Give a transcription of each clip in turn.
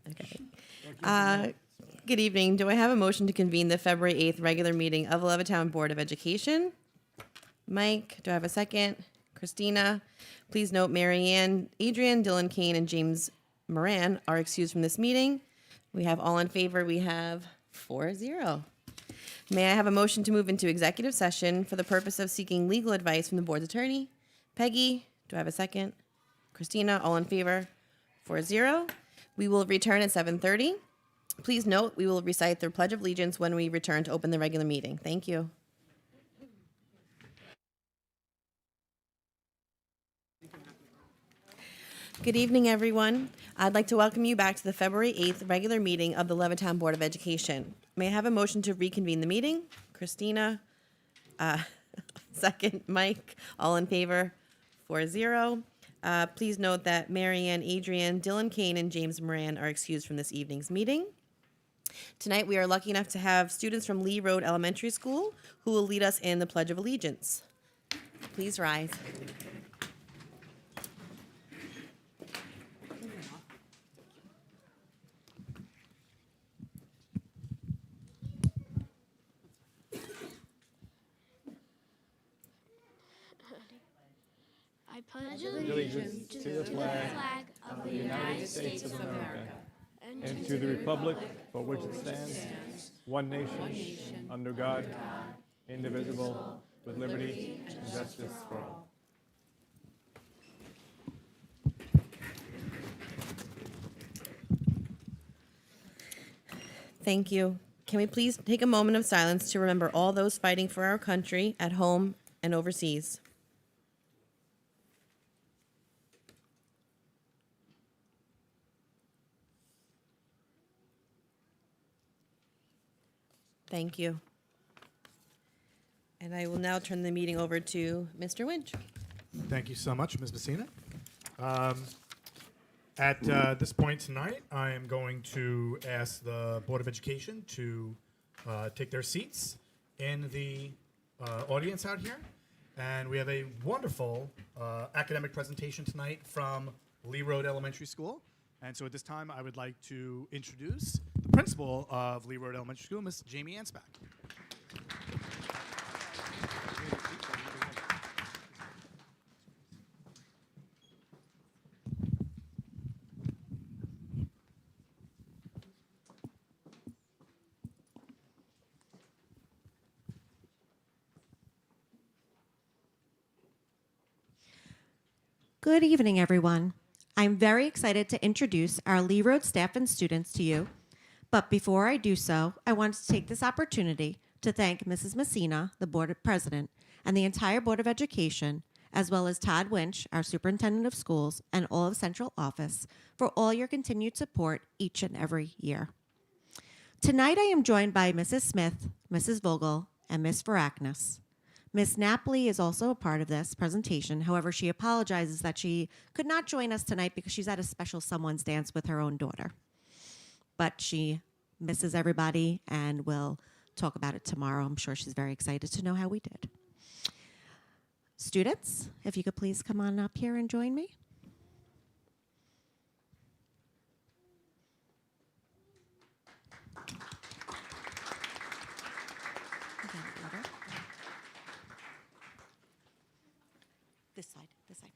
Okay. Good evening. Do I have a motion to convene the February 8th regular meeting of the Levittown Board of Education? Mike, do I have a second? Christina, please note Mary Ann, Adrian, Dylan Kane, and James Moran are excused from this meeting. We have all in favor. We have 4-0. May I have a motion to move into executive session for the purpose of seeking legal advice from the board's attorney? Peggy, do I have a second? Christina, all in favor? 4-0. We will return at 7:30. Please note, we will recite the Pledge of Allegiance when we return to open the regular meeting. Thank you. Good evening, everyone. I'd like to welcome you back to the February 8th regular meeting of the Levittown Board of Education. May I have a motion to reconvene the meeting? Christina, second. Mike, all in favor? 4-0. Please note that Mary Ann, Adrian, Dylan Kane, and James Moran are excused from this evening's meeting. Tonight, we are lucky enough to have students from Lee Road Elementary School who will lead us in the Pledge of Allegiance. Please rise. I pledge allegiance to the flag of the United States of America and to the republic for which it stands, one nation, under God, indivisible, with liberty and justice for all. Thank you. Can we please take a moment of silence to remember all those fighting for our country at home and overseas? Thank you. And I will now turn the meeting over to Mr. Winch. Thank you so much, Ms. Messina. At this point tonight, I am going to ask the Board of Education to take their seats in the audience out here. And we have a wonderful academic presentation tonight from Lee Road Elementary School. And so at this time, I would like to introduce the principal of Lee Road Elementary School, Ms. Jamie Ansbach. Good evening, everyone. I'm very excited to introduce our Lee Road staff and students to you. But before I do so, I want to take this opportunity to thank Mrs. Messina, the Board President, and the entire Board of Education, as well as Todd Winch, our Superintendent of Schools, and all of Central Office for all your continued support each and every year. Tonight, I am joined by Mrs. Smith, Mrs. Vogel, and Ms. Varaknis. Ms. Napoli is also a part of this presentation. However, she apologizes that she could not join us tonight because she's at a special someone's dance with her own daughter. But she misses everybody and will talk about it tomorrow. I'm sure she's very excited to know how we did. Students, if you could please come on up here and join me. This side, this side.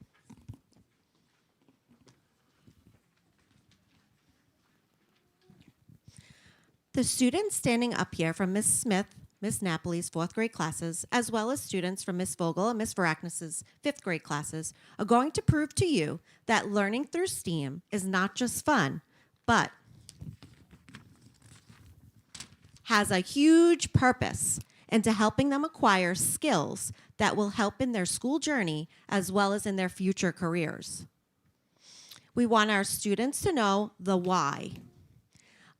The students standing up here from Ms. Smith, Ms. Napoli's fourth grade classes, as well as students from Ms. Vogel and Ms. Varaknis's fifth grade classes, are going to prove to you that learning through STEAM is not just fun, but has a huge purpose into helping them acquire skills that will help in their school journey as well as in their future careers. We want our students to know the why.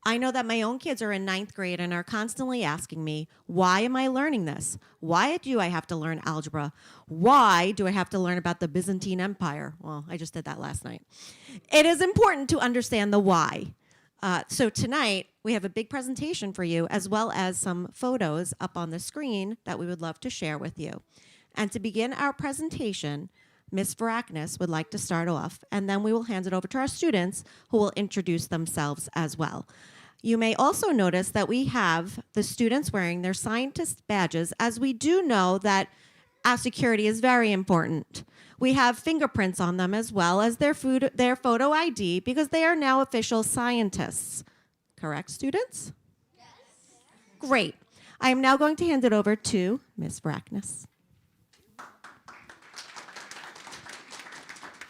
I know that my own kids are in 9th grade and are constantly asking me, why am I learning this? Why do I have to learn algebra? Why do I have to learn about the Byzantine Empire? Well, I just did that last night. It is important to understand the why. So tonight, we have a big presentation for you, as well as some photos up on the screen that we would love to share with you. And to begin our presentation, Ms. Varaknis would like to start off, and then we will hand it over to our students who will introduce themselves as well. You may also notice that we have the students wearing their scientist badges, as we do know that our security is very important. We have fingerprints on them as well as their photo ID because they are now official scientists. Correct, students? Yes. Great. I am now going to hand it over to Ms. Varaknis.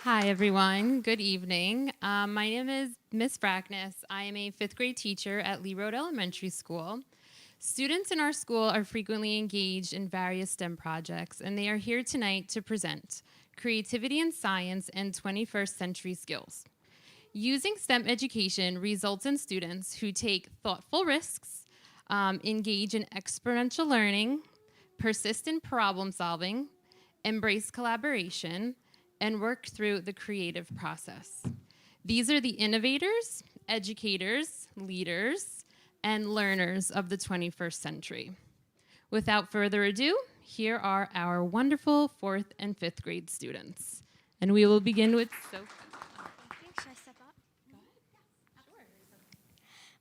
Hi, everyone. Good evening. My name is Miss Brackness. I am a fifth grade teacher at Lee Road Elementary School. Students in our school are frequently engaged in various STEM projects, and they are here tonight to present Creativity in Science and 21st Century Skills. Using STEM education results in students who take thoughtful risks, engage in experiential learning, persist in problem solving, embrace collaboration, and work through the creative process. These are the innovators, educators, leaders, and learners of the 21st century. Without further ado, here are our wonderful 4th and 5th grade students. And we will begin with Sophie. Should I step up?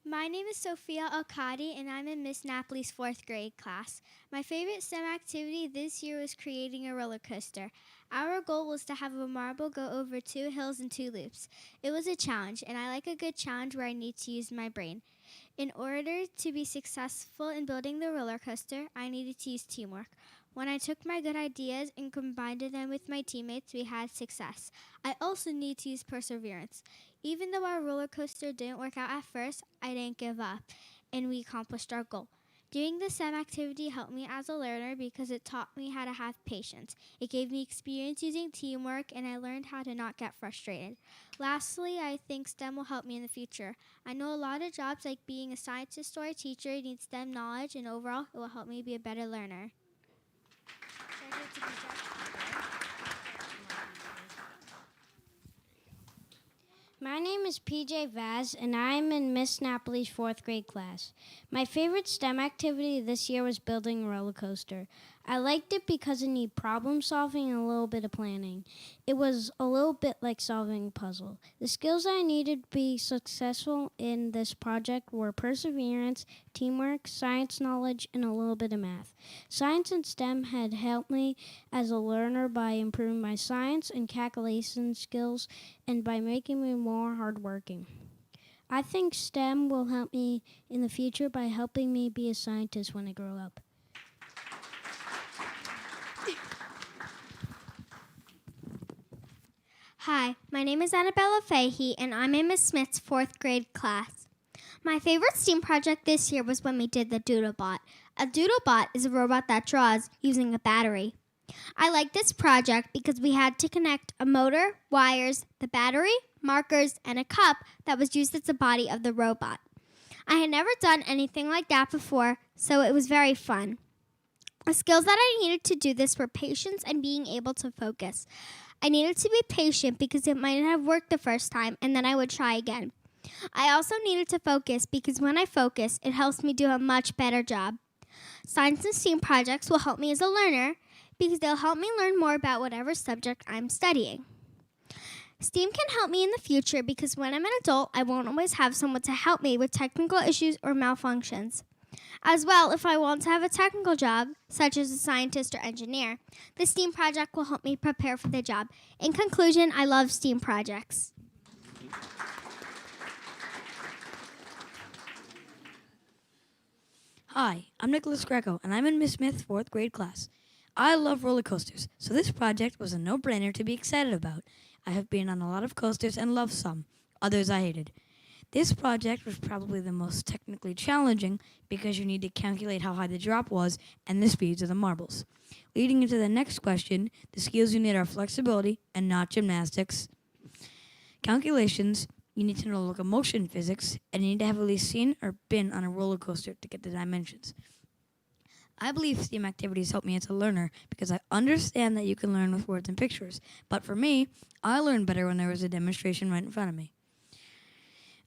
My name is Sophia Alcadi, and I'm in Miss Napoli's 4th grade class. My favorite STEM activity this year was creating a roller coaster. Our goal was to have a marble go over 2 hills and 2 loops. It was a challenge, and I like a good challenge where I need to use my brain. In order to be successful in building the roller coaster, I needed to use teamwork. When I took my good ideas and combined them with my teammates, we had success. I also need to use perseverance. Even though our roller coaster didn't work out at first, I didn't give up, and we accomplished our goal. Doing the STEM activity helped me as a learner because it taught me how to have patience. It gave me experience using teamwork, and I learned how to not get frustrated. Lastly, I think STEM will help me in the future. I know a lot of jobs like being a scientist or a teacher need STEM knowledge, and overall, it will help me be a better learner. My name is PJ Vaz, and I am in Miss Napoli's 4th grade class. My favorite STEM activity this year was building a roller coaster. I liked it because it needed problem solving and a little bit of planning. It was a little bit like solving a puzzle. The skills I needed to be successful in this project were perseverance, teamwork, science knowledge, and a little bit of math. Science and STEM had helped me as a learner by improving my science and calculation skills and by making me more hardworking. I think STEM will help me in the future by helping me be a scientist when I grow up. Hi, my name is Annabella Fahey, and I'm in Miss Smith's 4th grade class. My favorite STEAM project this year was when we did the Doodlebot. A Doodlebot is a robot that draws using a battery. I like this project because we had to connect a motor, wires, the battery, markers, and a cup that was used as the body of the robot. I had never done anything like that before, so it was very fun. The skills that I needed to do this were patience and being able to focus. I needed to be patient because it might not have worked the first time, and then I would try again. I also needed to focus because when I focus, it helps me do a much better job. Science and STEAM projects will help me as a learner because they'll help me learn more about whatever subject I'm studying. STEAM can help me in the future because when I'm an adult, I won't always have someone to help me with technical issues or malfunctions. As well, if I want to have a technical job, such as a scientist or engineer, the STEAM project will help me prepare for the job. In conclusion, I love STEAM projects. Hi, I'm Nicholas Greco, and I'm in Miss Smith's 4th grade class. I love roller coasters, so this project was a no-brainer to be excited about. I have been on a lot of coasters and loved some. Others I hated. This project was probably the most technically challenging because you need to calculate how high the drop was and the speeds of the marbles. Leading into the next question, the skills you need are flexibility and not gymnastics. Calculations, you need to know locomotion physics, and you need to have at least seen or been on a roller coaster to get the dimensions. I believe STEAM activities help me as a learner because I understand that you can learn with words and pictures. But for me, I learned better when there was a demonstration right in front of me.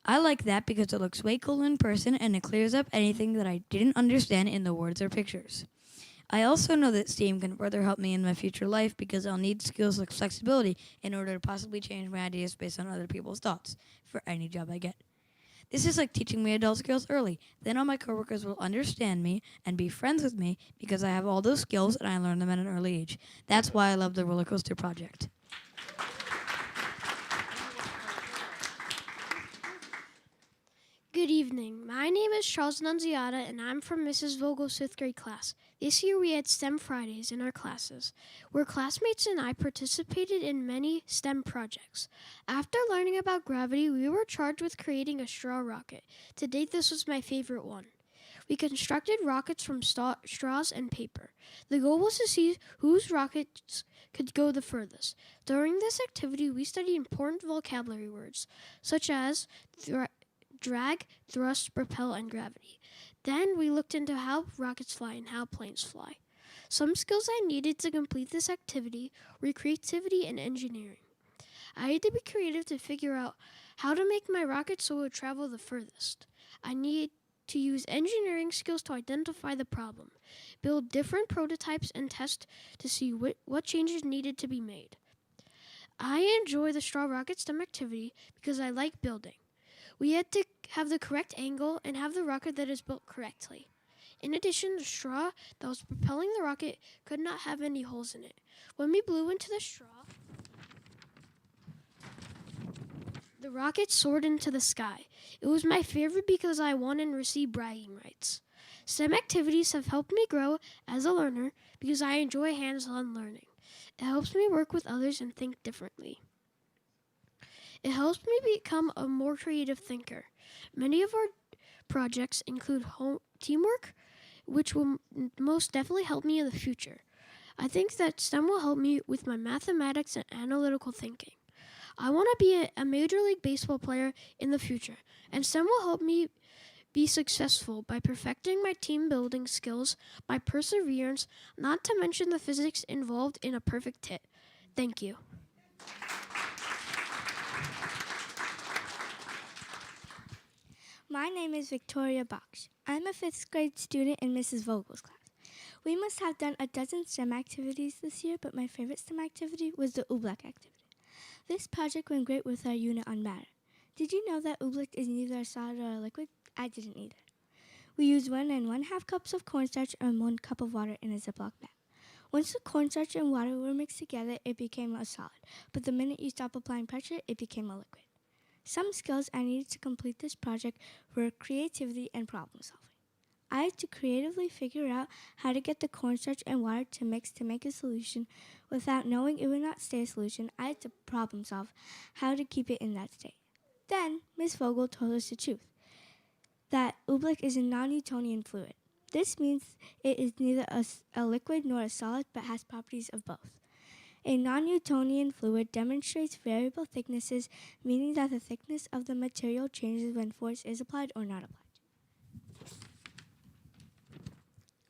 I like that because it looks way cooler in person and it clears up anything that I didn't understand in the words or pictures. I also know that STEAM can further help me in my future life because I'll need skills like flexibility in order to possibly change my ideas based on other people's thoughts for any job I get. This is like teaching me adult skills early. Then all my coworkers will understand me and be friends with me because I have all those skills and I learned them at an early age. That's why I love the roller coaster project. Good evening. My name is Charles Nunziata, and I'm from Mrs. Vogel's 5th grade class. This year we had STEM Fridays in our classes, where classmates and I participated in many STEM projects. After learning about gravity, we were charged with creating a straw rocket. To date, this was my favorite one. We constructed rockets from straws and paper. The goal was to see whose rockets could go the furthest. During this activity, we studied important vocabulary words, such as drag, thrust, propel, and gravity. Then we looked into how rockets fly and how planes fly. Some skills I needed to complete this activity were creativity and engineering. I had to be creative to figure out how to make my rocket so it would travel the furthest. I needed to use engineering skills to identify the problem, build different prototypes, and test to see what changes needed to be made. I enjoy the straw rocket STEM activity because I like building. We had to have the correct angle and have the rocket that is built correctly. In addition, the straw that was propelling the rocket could not have any holes in it. When we blew into the straw, the rocket soared into the sky. It was my favorite because I won and received bragging rights. STEM activities have helped me grow as a learner because I enjoy hands-on learning. It helps me work with others and think differently. It helps me become a more creative thinker. Many of our projects include teamwork, which will most definitely help me in the future. I think that STEM will help me with my mathematics and analytical thinking. I want to be a Major League Baseball player in the future, and STEM will help me be successful by perfecting my team building skills, my perseverance, not to mention the physics involved in a perfect hit. Thank you. My name is Victoria Baksh. I'm a 5th grade student in Mrs. Vogel's class. We must have done a dozen STEM activities this year, but my favorite STEM activity was the Oobleck activity. This project went great with our unit on matter. Did you know that Oobleck is neither a solid or a liquid? I didn't either. We used 1 1/2 cups of cornstarch and 1 cup of water in a Ziploc bag. Once the cornstarch and water were mixed together, it became a solid, but the minute you stop applying pressure, it became a liquid. Some skills I needed to complete this project were creativity and problem solving. I had to creatively figure out how to get the cornstarch and water to mix to make a solution without knowing it would not stay a solution. I had to problem solve how to keep it in that state. Then Ms. Vogel told us the truth, that Oobleck is a non-Newtonian fluid. This means it is neither a liquid nor a solid, but has properties of both. A non-Newtonian fluid demonstrates variable thicknesses, meaning that the thickness of the material changes when force is applied or not applied.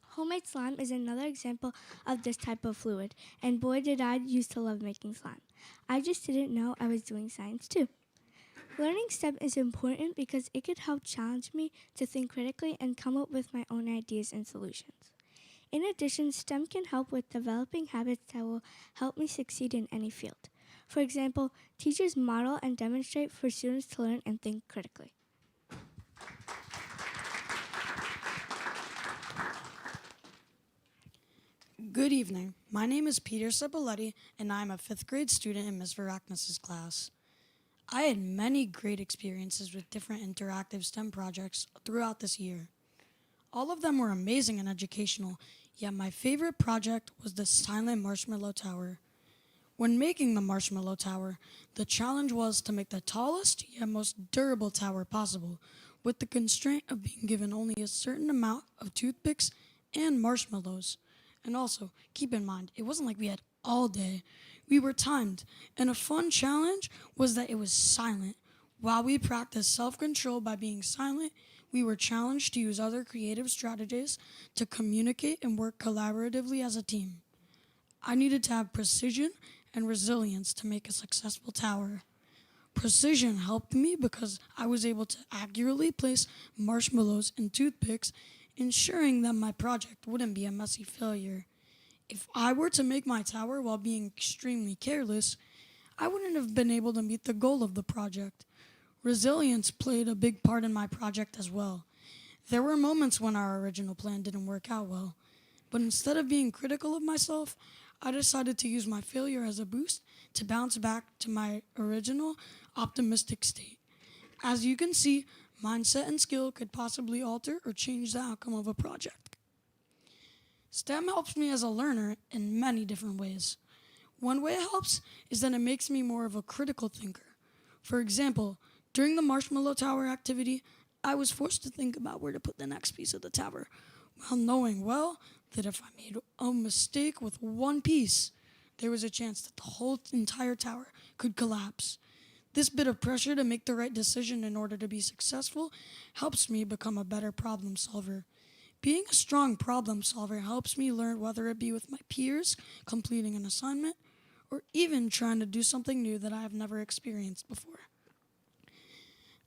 Homemade slime is another example of this type of fluid, and boy did I used to love making slime. I just didn't know I was doing science too. Learning STEM is important because it could help challenge me to think critically and come up with my own ideas and solutions. In addition, STEM can help with developing habits that will help me succeed in any field. For example, teachers model and demonstrate for students to learn and think critically. Good evening. My name is Peter Cipoletti, and I'm a 5th grade student in Ms. Varaknis' class. I had many great experiences with different interactive STEM projects throughout this year. All of them were amazing and educational, yet my favorite project was the Silent Marshmallow Tower. When making the Marshmallow Tower, the challenge was to make the tallest yet most durable tower possible, with the constraint of being given only a certain amount of toothpicks and marshmallows. And also, keep in mind, it wasn't like we had all day. We were timed, and a fun challenge was that it was silent. While we practiced self-control by being silent, we were challenged to use other creative strategies to communicate and work collaboratively as a team. I needed to have precision and resilience to make a successful tower. Precision helped me because I was able to accurately place marshmallows and toothpicks ensuring that my project wouldn't be a messy failure. If I were to make my tower while being extremely careless, I wouldn't have been able to meet the goal of the project. Resilience played a big part in my project as well. There were moments when our original plan didn't work out well, but instead of being critical of myself, I decided to use my failure as a boost to bounce back to my original optimistic state. As you can see, mindset and skill could possibly alter or change the outcome of a project. STEM helps me as a learner in many different ways. One way it helps is that it makes me more of a critical thinker. For example, during the Marshmallow Tower activity, I was forced to think about where to put the next piece of the tower, while knowing well that if I made a mistake with one piece, there was a chance that the whole entire tower could collapse. This bit of pressure to make the right decision in order to be successful helps me become a better problem solver. Being a strong problem solver helps me learn, whether it be with my peers, completing an assignment, or even trying to do something new that I have never experienced before.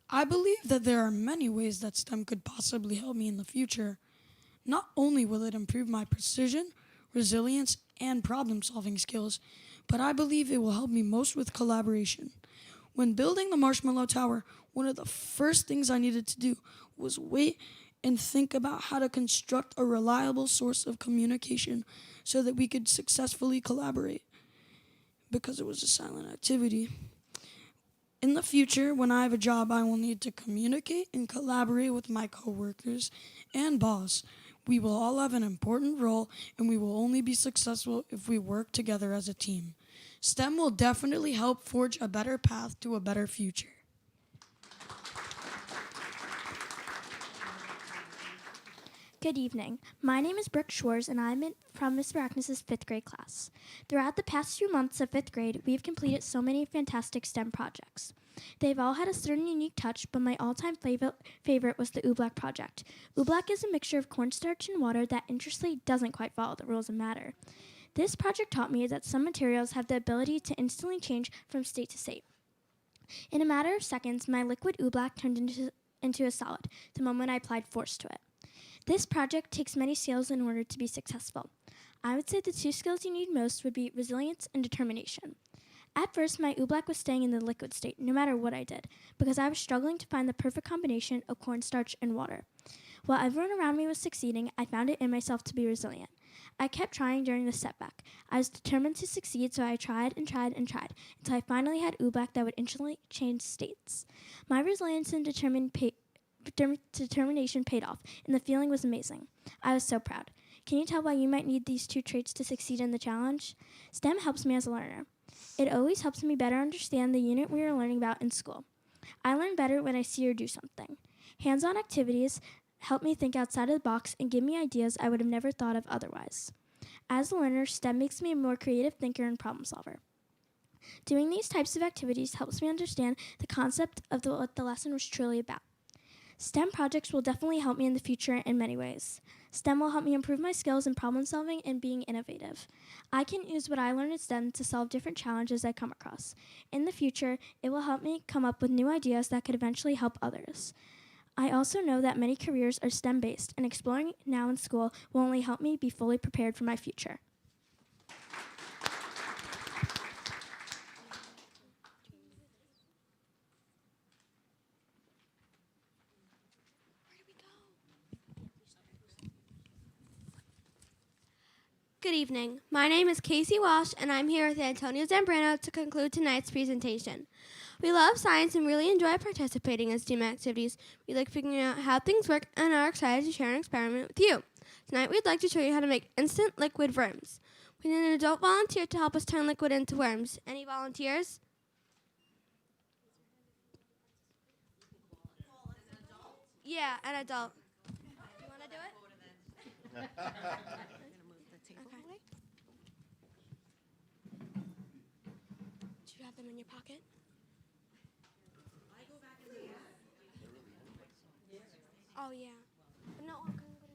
I believe that there are many ways that STEM could possibly help me in the future. Not only will it improve my precision, resilience, and problem-solving skills, but I believe it will help me most with collaboration. When building the Marshmallow Tower, one of the first things I needed to do was wait and think about how to construct a reliable source of communication so that we could successfully collaborate, because it was a silent activity. In the future, when I have a job, I will need to communicate and collaborate with my coworkers and boss. We will all have an important role, and we will only be successful if we work together as a team. STEM will definitely help forge a better path to a better future. Good evening. My name is Brooke Shores, and I'm from Miss Arachnis' 5th grade class. Throughout the past few months of 5th grade, we have completed so many fantastic STEM projects. They've all had a certain unique touch, but my all-time favorite was the Oobleck project. Oobleck is a mixture of cornstarch and water that interestingly doesn't quite follow the rules of matter. This project taught me that some materials have the ability to instantly change from state to state. In a matter of seconds, my liquid Oobleck turned into a solid the moment I applied force to it. This project takes many skills in order to be successful. I would say the 2 skills you need most would be resilience and determination. At first, my Oobleck was staying in the liquid state, no matter what I did, because I was struggling to find the perfect combination of cornstarch and water. While everyone around me was succeeding, I found it in myself to be resilient. I kept trying during the setback. I was determined to succeed, so I tried and tried and tried, until I finally had Oobleck that would instantly change states. My resilience and determination paid off, and the feeling was amazing. I was so proud. Can you tell why you might need these 2 traits to succeed in the challenge? STEM helps me as a learner. It always helps me better understand the unit we are learning about in school. I learn better when I see or do something. Hands-on activities help me think outside of the box and give me ideas I would have never thought of otherwise. As a learner, STEM makes me a more creative thinker and problem solver. Doing these types of activities helps me understand the concept of what the lesson was truly about. STEM projects will definitely help me in the future in many ways. STEM will help me improve my skills in problem solving and being innovative. I can use what I learned in STEM to solve different challenges I come across. In the future, it will help me come up with new ideas that could eventually help others. I also know that many careers are STEM-based, and exploring now in school will only help me be fully prepared for my future. Good evening. My name is Casey Walsh, and I'm here with Antonio Zambrano to conclude tonight's presentation. We love science and really enjoy participating in STEAM activities. We like figuring out how things work and are excited to share an experiment with you. Tonight, we'd like to show you how to make instant liquid worms. We need an adult volunteer to help us turn liquid into worms. Any volunteers? Yeah, an adult. You want to do it? Okay. Do you have them in your pocket? Oh, yeah. No, I'm going to go to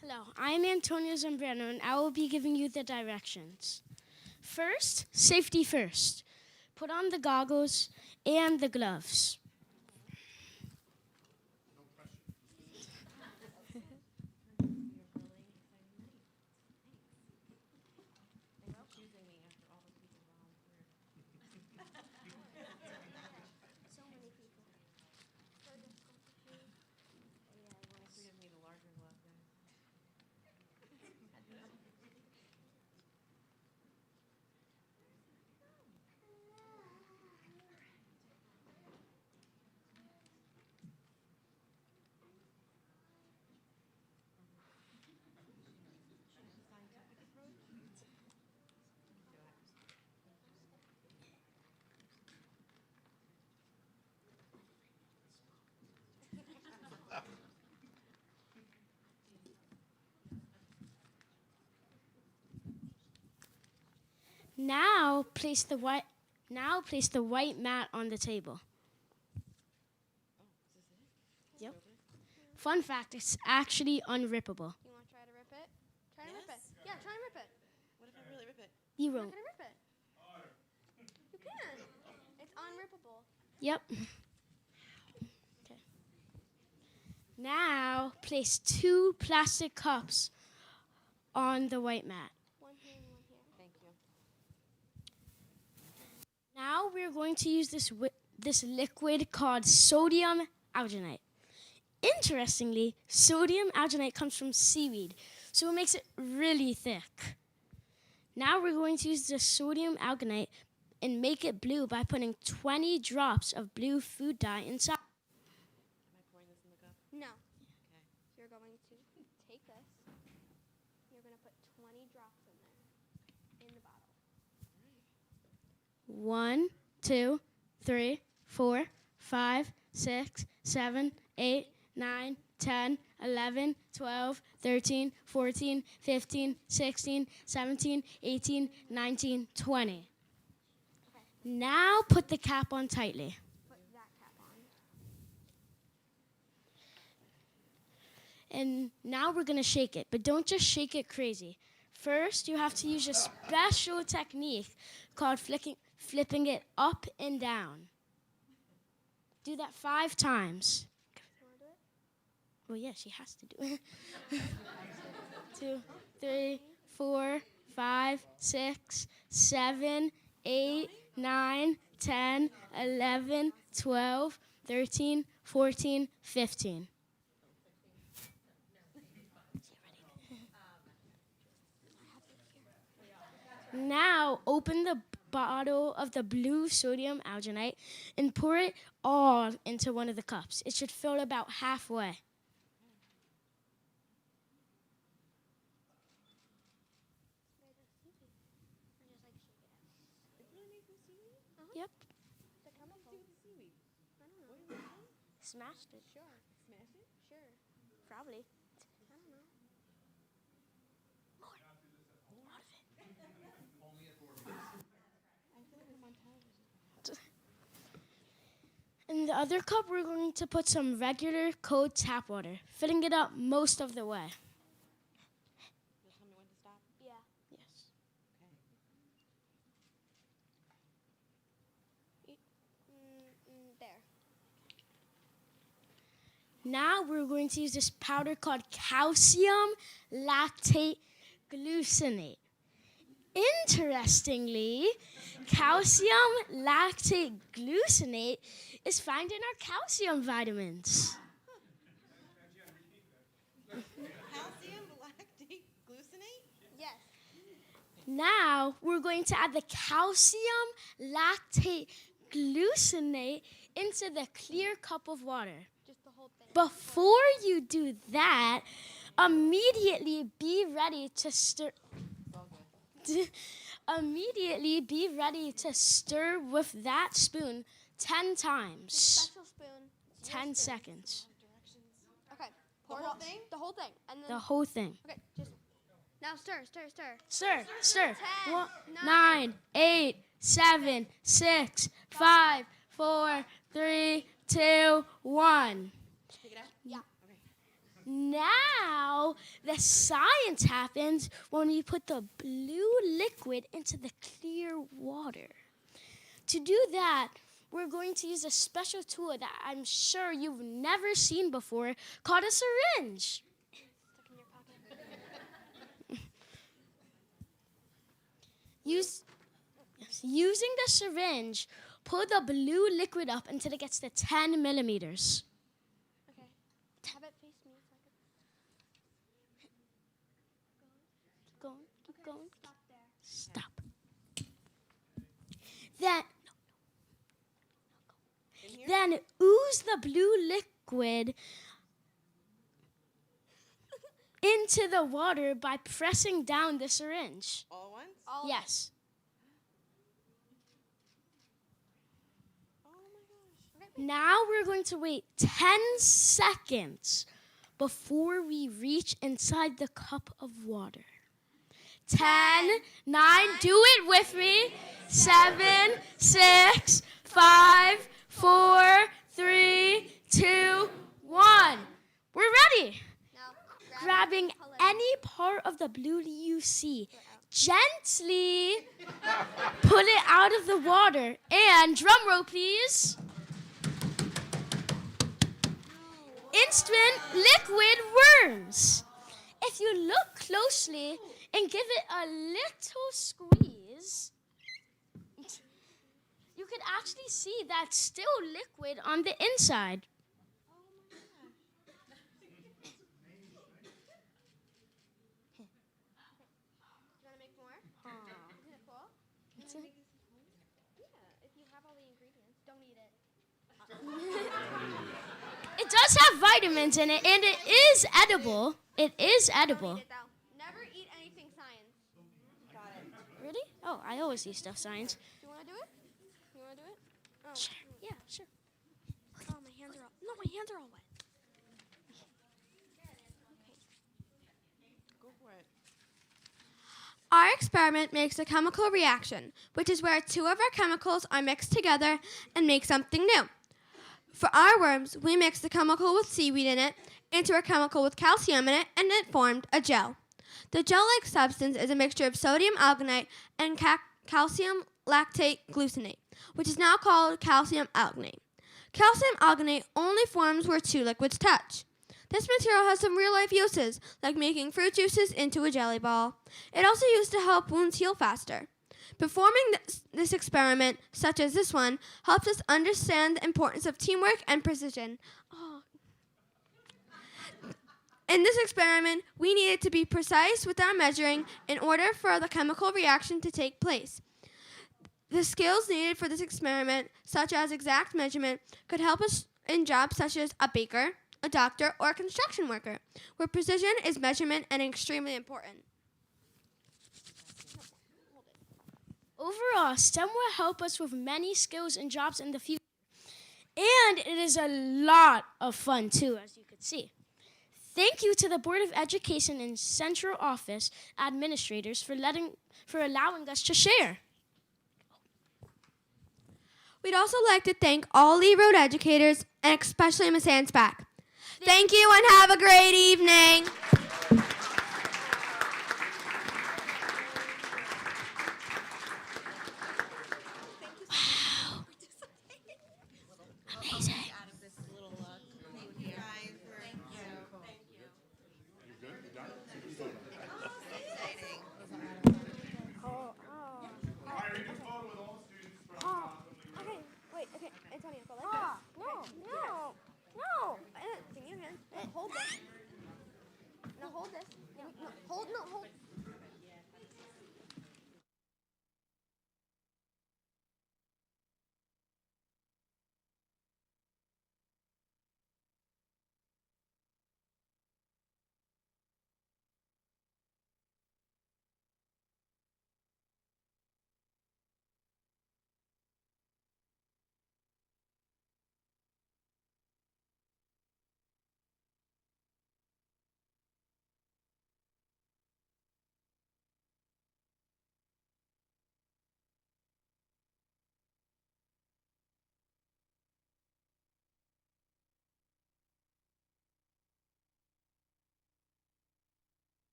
Hello, I'm Antonio Zambrano, and I will be giving you the directions. First, safety first. Put on the goggles and the gloves. Now place the white mat on the table. Yep. Fun fact, it's actually unrippable. You want to try to rip it? Try to rip it. Yeah, try and rip it. What if I really rip it? You Try won't. to rip it. You can. It's unrippable. Yep. Okay. Now place 2 plastic cups on the white mat. One here and one here. Thank you. Now we're going to use this liquid called sodium alginate. Interestingly, sodium alginate comes from seaweed, so it makes it really thick. Now we're going to use the sodium alginate and make it blue by putting 20 drops of blue food dye inside. Am I pouring this in the cup? No. Okay. You're going to take this. You're going to put 20 drops in there in the bottle. 1, 2, 3, 4, 5, 6, 7, 8, 9, 10, 11, 12, 13, 14, 15, 16, 17, 18, 19, 20. Okay. Now put the cap on tightly. Put that cap on. And now we're going to shake it, but don't just shake it crazy. First, you have to use a special technique called flipping it up and down. Do that 5 times. Well, yeah, she has to do it. 2, 3, 4, 5, 6, 7, 8, 9, 10, 11, 12, 13, 14, 15. Now open the bottle of the blue sodium alginate and pour it all into one of the cups. It should fill about halfway. Yep. Smashed it. Sure. Smash it? Sure. Probably. I don't know. In the other cup, we're going to put some regular cold tap water, filling it up most of the way. You'll tell me when to stop? Yeah. Yes. There. Now we're going to use this powder called calcium lactate gluconate. Interestingly, calcium lactate gluconate is found in our calcium vitamins. Calcium lactate gluconate? Yes. Now we're going to add the calcium lactate gluconate into the clear cup of water. Just the whole thing. Before you do that, immediately be ready to stir. Immediately be ready to stir with that spoon 10 times. Special spoon. 10 seconds. Okay. The whole thing? The whole thing. And then. The whole thing. Okay. Just. Now stir, stir, stir. Stir, stir. 10, 9, 8, 7, 6, 5, 4, 3, 2, 1. Take it out? Yeah. Okay. Now, the science happens when we put the blue liquid into the clear water. To do that, we're going to use a special tool that I'm sure you've never seen before called a syringe. Stuck in your pocket. Using the syringe, pull the blue liquid up until it gets to 10 millimeters. Okay. Have it face me so I can. Keep going. Stop there. Stop. Then ooze the blue liquid into the water by pressing down the syringe. All at once? Yes. Oh my gosh. Now we're going to wait 10 seconds before we reach inside the cup of water. 10, 9, do it with me. 7, 6, 5, 4, 3, 2, 1. We're ready. Grabbing any part of the blue you see, gently pull it out of the water. And drum roll, please. Instant liquid worms. If you look closely and give it a little squeeze, you can actually see that's still liquid on the inside. It does have vitamins in it, and it is edible. It is edible. Never eat anything science. Got it. Really? Oh, I always eat stuff science. Do you want to do it? You want to do it? Oh. Sure. Yeah, sure. Oh, my hands are all. No, my hands are all wet. Go for it. Our experiment makes a chemical reaction, which is where two of our chemicals are mixed together and make something new. For our worms, we mixed the chemical with seaweed in it into a chemical with calcium in it, and it formed a gel. The gel-like substance is a mixture of sodium alginate and calcium lactate glucinate, which is now called calcium alginate. Calcium alginate only forms where two liquids touch. This material has some real-life uses, like making fruit juices into a jelly ball. It also used to help wounds heal faster. Performing this experiment, such as this one, helps us understand the importance of teamwork and precision. Oh. In this experiment, we needed to be precise with our measuring in order for the chemical reaction to take place. The skills needed for this experiment, such as exact measurement, could help us in jobs such as a baker, a doctor, or a construction worker, where precision is measurement and extremely important. Overall, STEM will help us with many skills and jobs in the future. And it is a lot of fun, too, as you could see. Thank you to the Board of Education and Central Office administrators for allowing us to share. We'd also like to thank all Lee Road educators, and especially Ms. Ansbach. Thank you and have a great evening. Wow. Amazing. Okay, Antonio, go like this. No. Give me your hand. Hold this. No, hold this. Hold.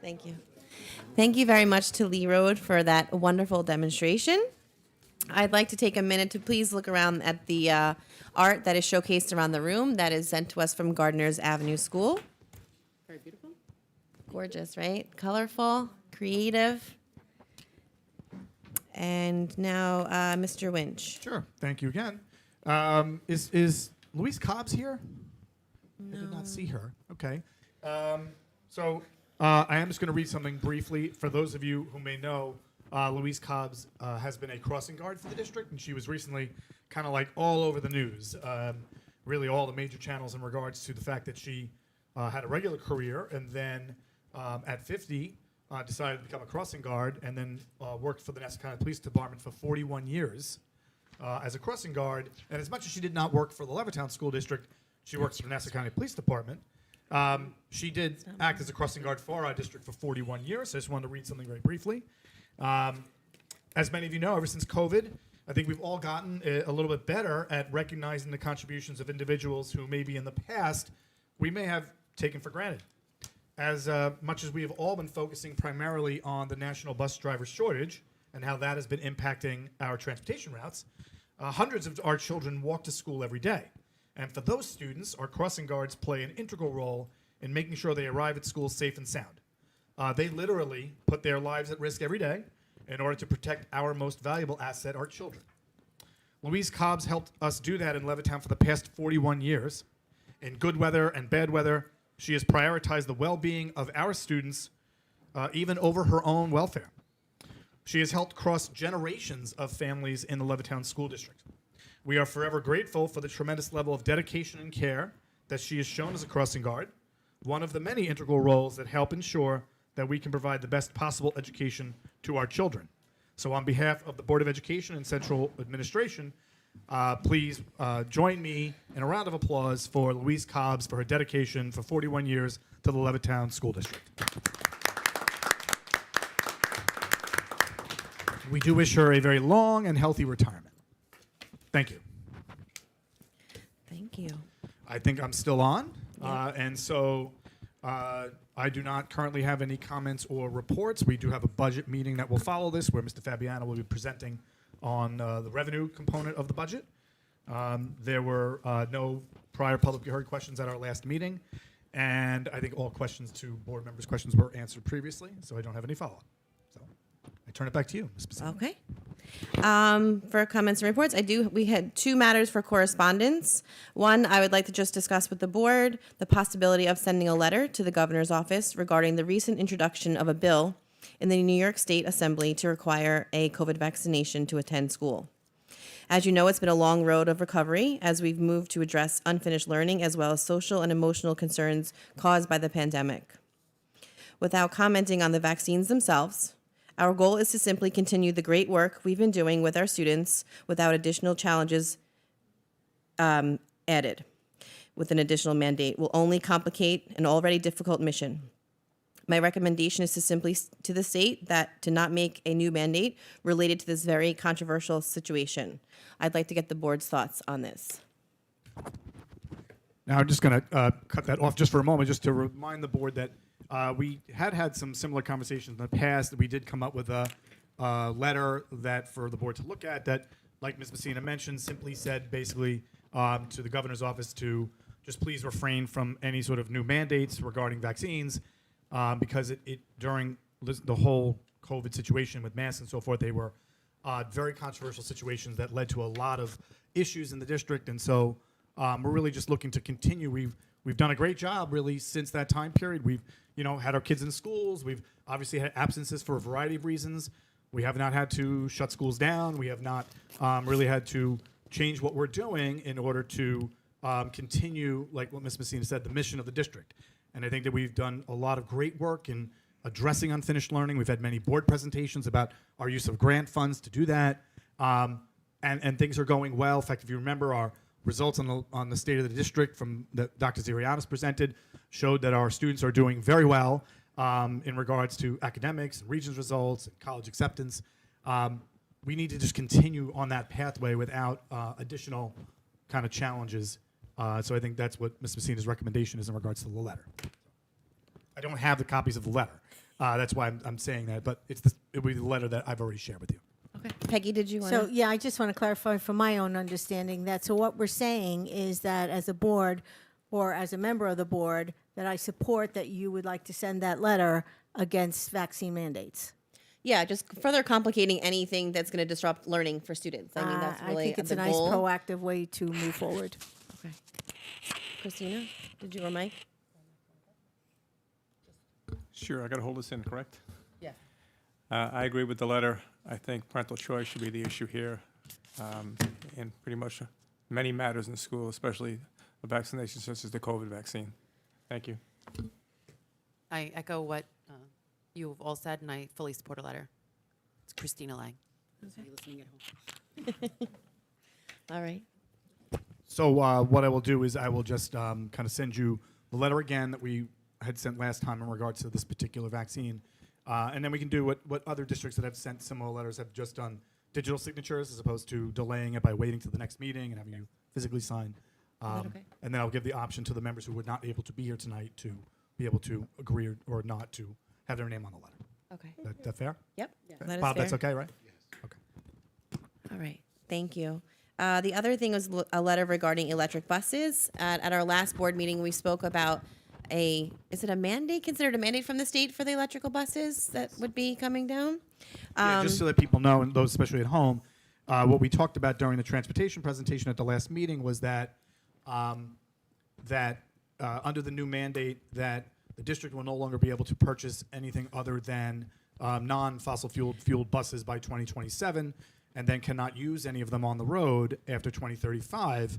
Thank you. Thank you very much to Lee Road for that wonderful demonstration. I'd like to take a minute to please look around at the art that is showcased around the room that is sent to us from Gardner's Avenue School. Very beautiful. Gorgeous, right? Colorful, creative. And now, Mr. Winch. Sure. Thank you again. Is Louise Cobbs here? I did not see her. Okay. So I am just going to read something briefly. For those of you who may know, Louise Cobbs has been a crossing guard for the district, and she was recently kind of like all over the news. Really all the major channels in regards to the fact that she had a regular career and then at 50 decided to become a crossing guard and then worked for the Nassau County Police Department for 41 years as a crossing guard. And as much as she did not work for the Levittown School District, she works for the Nassau County Police Department. She did act as a crossing guard for our district for 41 years. So I just wanted to read something very briefly. As many of you know, ever since COVID, I think we've all gotten a little bit better at recognizing the contributions of individuals who maybe in the past we may have taken for granted. As much as we have all been focusing primarily on the national bus driver shortage and how that has been impacting our transportation routes, hundreds of our children walk to school every day. And for those students, our crossing guards play an integral role in making sure they arrive at school safe and sound. They literally put their lives at risk every day in order to protect our most valuable asset, our children. Louise Cobbs helped us do that in Levittown for the past 41 years. In good weather and bad weather, she has prioritized the well-being of our students, even over her own welfare. She has helped cross generations of families in the Levittown School District. We are forever grateful for the tremendous level of dedication and care that she has shown as a crossing guard, one of the many integral roles that help ensure that we can provide the best possible education to our children. So on behalf of the Board of Education and Central Administration, please join me in a round of applause for Louise Cobbs for her dedication for 41 years to the Levittown School District. We do wish her a very long and healthy retirement. Thank you. Thank you. I think I'm still on, and so I do not currently have any comments or reports. We do have a budget meeting that will follow this where Mr. Fabiano will be presenting on the revenue component of the budget. There were no prior publicly heard questions at our last meeting, and I think all questions to board members' questions were answered previously, so I don't have any follow-up. So I turn it back to you, Ms. Pacino. Okay. For comments and reports, we had two matters for correspondence. One, I would like to just discuss with the board the possibility of sending a letter to the governor's office regarding the recent introduction of a bill in the New York State Assembly to require a COVID vaccination to attend school. As you know, it's been a long road of recovery as we've moved to address unfinished learning as well as social and emotional concerns caused by the pandemic. Without commenting on the vaccines themselves, our goal is to simply continue the great work we've been doing with our students without additional challenges added. With an additional mandate will only complicate an already difficult mission. My recommendation is to simply to the state that to not make a new mandate related to this very controversial situation. I'd like to get the board's thoughts on this. Now, I'm just going to cut that off just for a moment, just to remind the board that we had some similar conversations in the past. We did come up with a letter that for the board to look at that, like Ms. Messina mentioned, simply said basically to the governor's office to just please refrain from any sort of new mandates regarding vaccines because it during the whole COVID situation with masks and so forth, they were very controversial situations that led to a lot of issues in the district. And so we're really just looking to continue. We've done a great job really since that time period. We've had our kids in schools. We've obviously had absences for a variety of reasons. We have not had to shut schools down. We have not really had to change what we're doing in order to continue, like what Ms. Messina said, the mission of the district. And I think that we've done a lot of great work in addressing unfinished learning. We've had many board presentations about our use of grant funds to do that. And things are going well. In fact, if you remember, our results on the state of the district from that Dr. Zirianis presented showed that our students are doing very well in regards to academics and Regents results and college acceptance. We need to just continue on that pathway without additional kind of challenges. So I think that's what Ms. Messina's recommendation is in regards to the letter. I don't have the copies of the letter. That's why I'm saying that. But it will be the letter that I've already shared with you. Okay. Peggy, did you want So, yeah, I just want to clarify from my own understanding that, so what we're saying is that as a board or as a member of the board, that I support that you would like to send that letter against vaccine mandates. Yeah, just further complicating anything that's going to disrupt learning for students. I mean, that's really I think it's the a nice goal. proactive way to move forward. Okay. Christina, did you or Mike? Sure, I got to hold this in, correct? Yeah. I agree with the letter. I think parental choice should be the issue here, in pretty much many matters in school, especially a vaccination such as the COVID vaccine. Thank you. I echo what you have all said, and I fully support a letter. It's Christina Lang. So you're listening at home. All right. So what I will do is I will just kind of send you the letter again that we had sent last time in regards to this particular vaccine. And then we can do what other districts that have sent similar letters have just done, digital signatures as opposed to delaying it by waiting to the next meeting and having you physically sign. Okay. And then I'll give the option to the members who were not able to be here tonight to be able to agree or not to have their name on the letter. Okay. That fair? Yep. That is Bob, that's fair. okay, right? Yes. Okay. All right. Thank you. The other thing was a letter regarding electric buses. At our last board meeting, we spoke about is it a mandate, considered a mandate from the state for the electrical buses that would be coming down? Yeah, just so that people know, and those especially at home, what we talked about during the transportation presentation at the last meeting was that under the new mandate that the district will no longer be able to purchase anything other than non-fossil fueled buses by 2027, and then cannot use any of them on the road after 2035.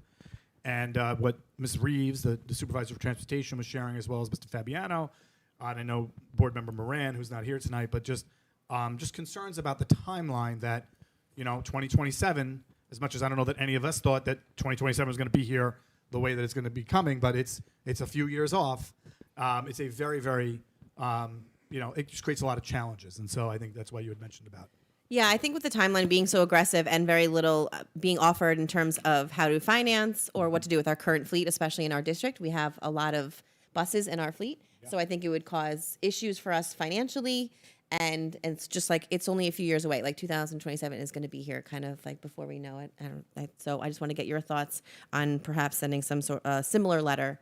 And what Ms. Reeves, the supervisor of transportation, was sharing, as well as Mr. Fabiano, and I know board member Moran, who's not here tonight, but just concerns about the timeline that, 2027, as much as I don't know that any of us thought that 2027 was going to be here the way that it's going to be coming, but it's a few years off. It's a very, very, it just creates a lot of challenges. And so I think that's why you had mentioned about it. Yeah, I think with the timeline being so aggressive and very little being offered in terms of how to finance or what to do with our current fleet, especially in our district, we have a lot of buses in our fleet. Yeah. So I think it would cause issues for us financially. And it's just like, it's only a few years away. Like 2027 is going to be here kind of like before we know it. So I just want to get your thoughts on perhaps sending some sort of similar letter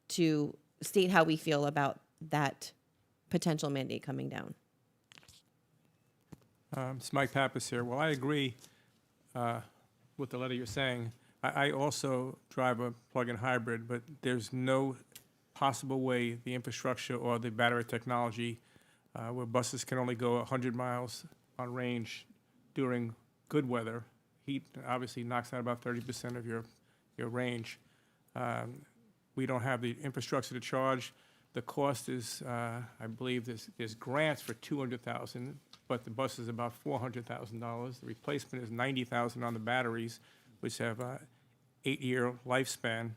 to state how we feel about that potential mandate coming down. It's Mike Pappas here. Well, I agree with the letter you're saying. I also drive a plug-in hybrid, but there's no possible way the infrastructure or the battery technology where buses can only go 100 miles on range during good weather. Heat obviously knocks out about 30% of your range. We don't have the infrastructure to charge. The cost is, I believe, there's grants for $200,000, but the bus is about $400,000. The replacement is $90,000 on the batteries, which have a 8-year lifespan.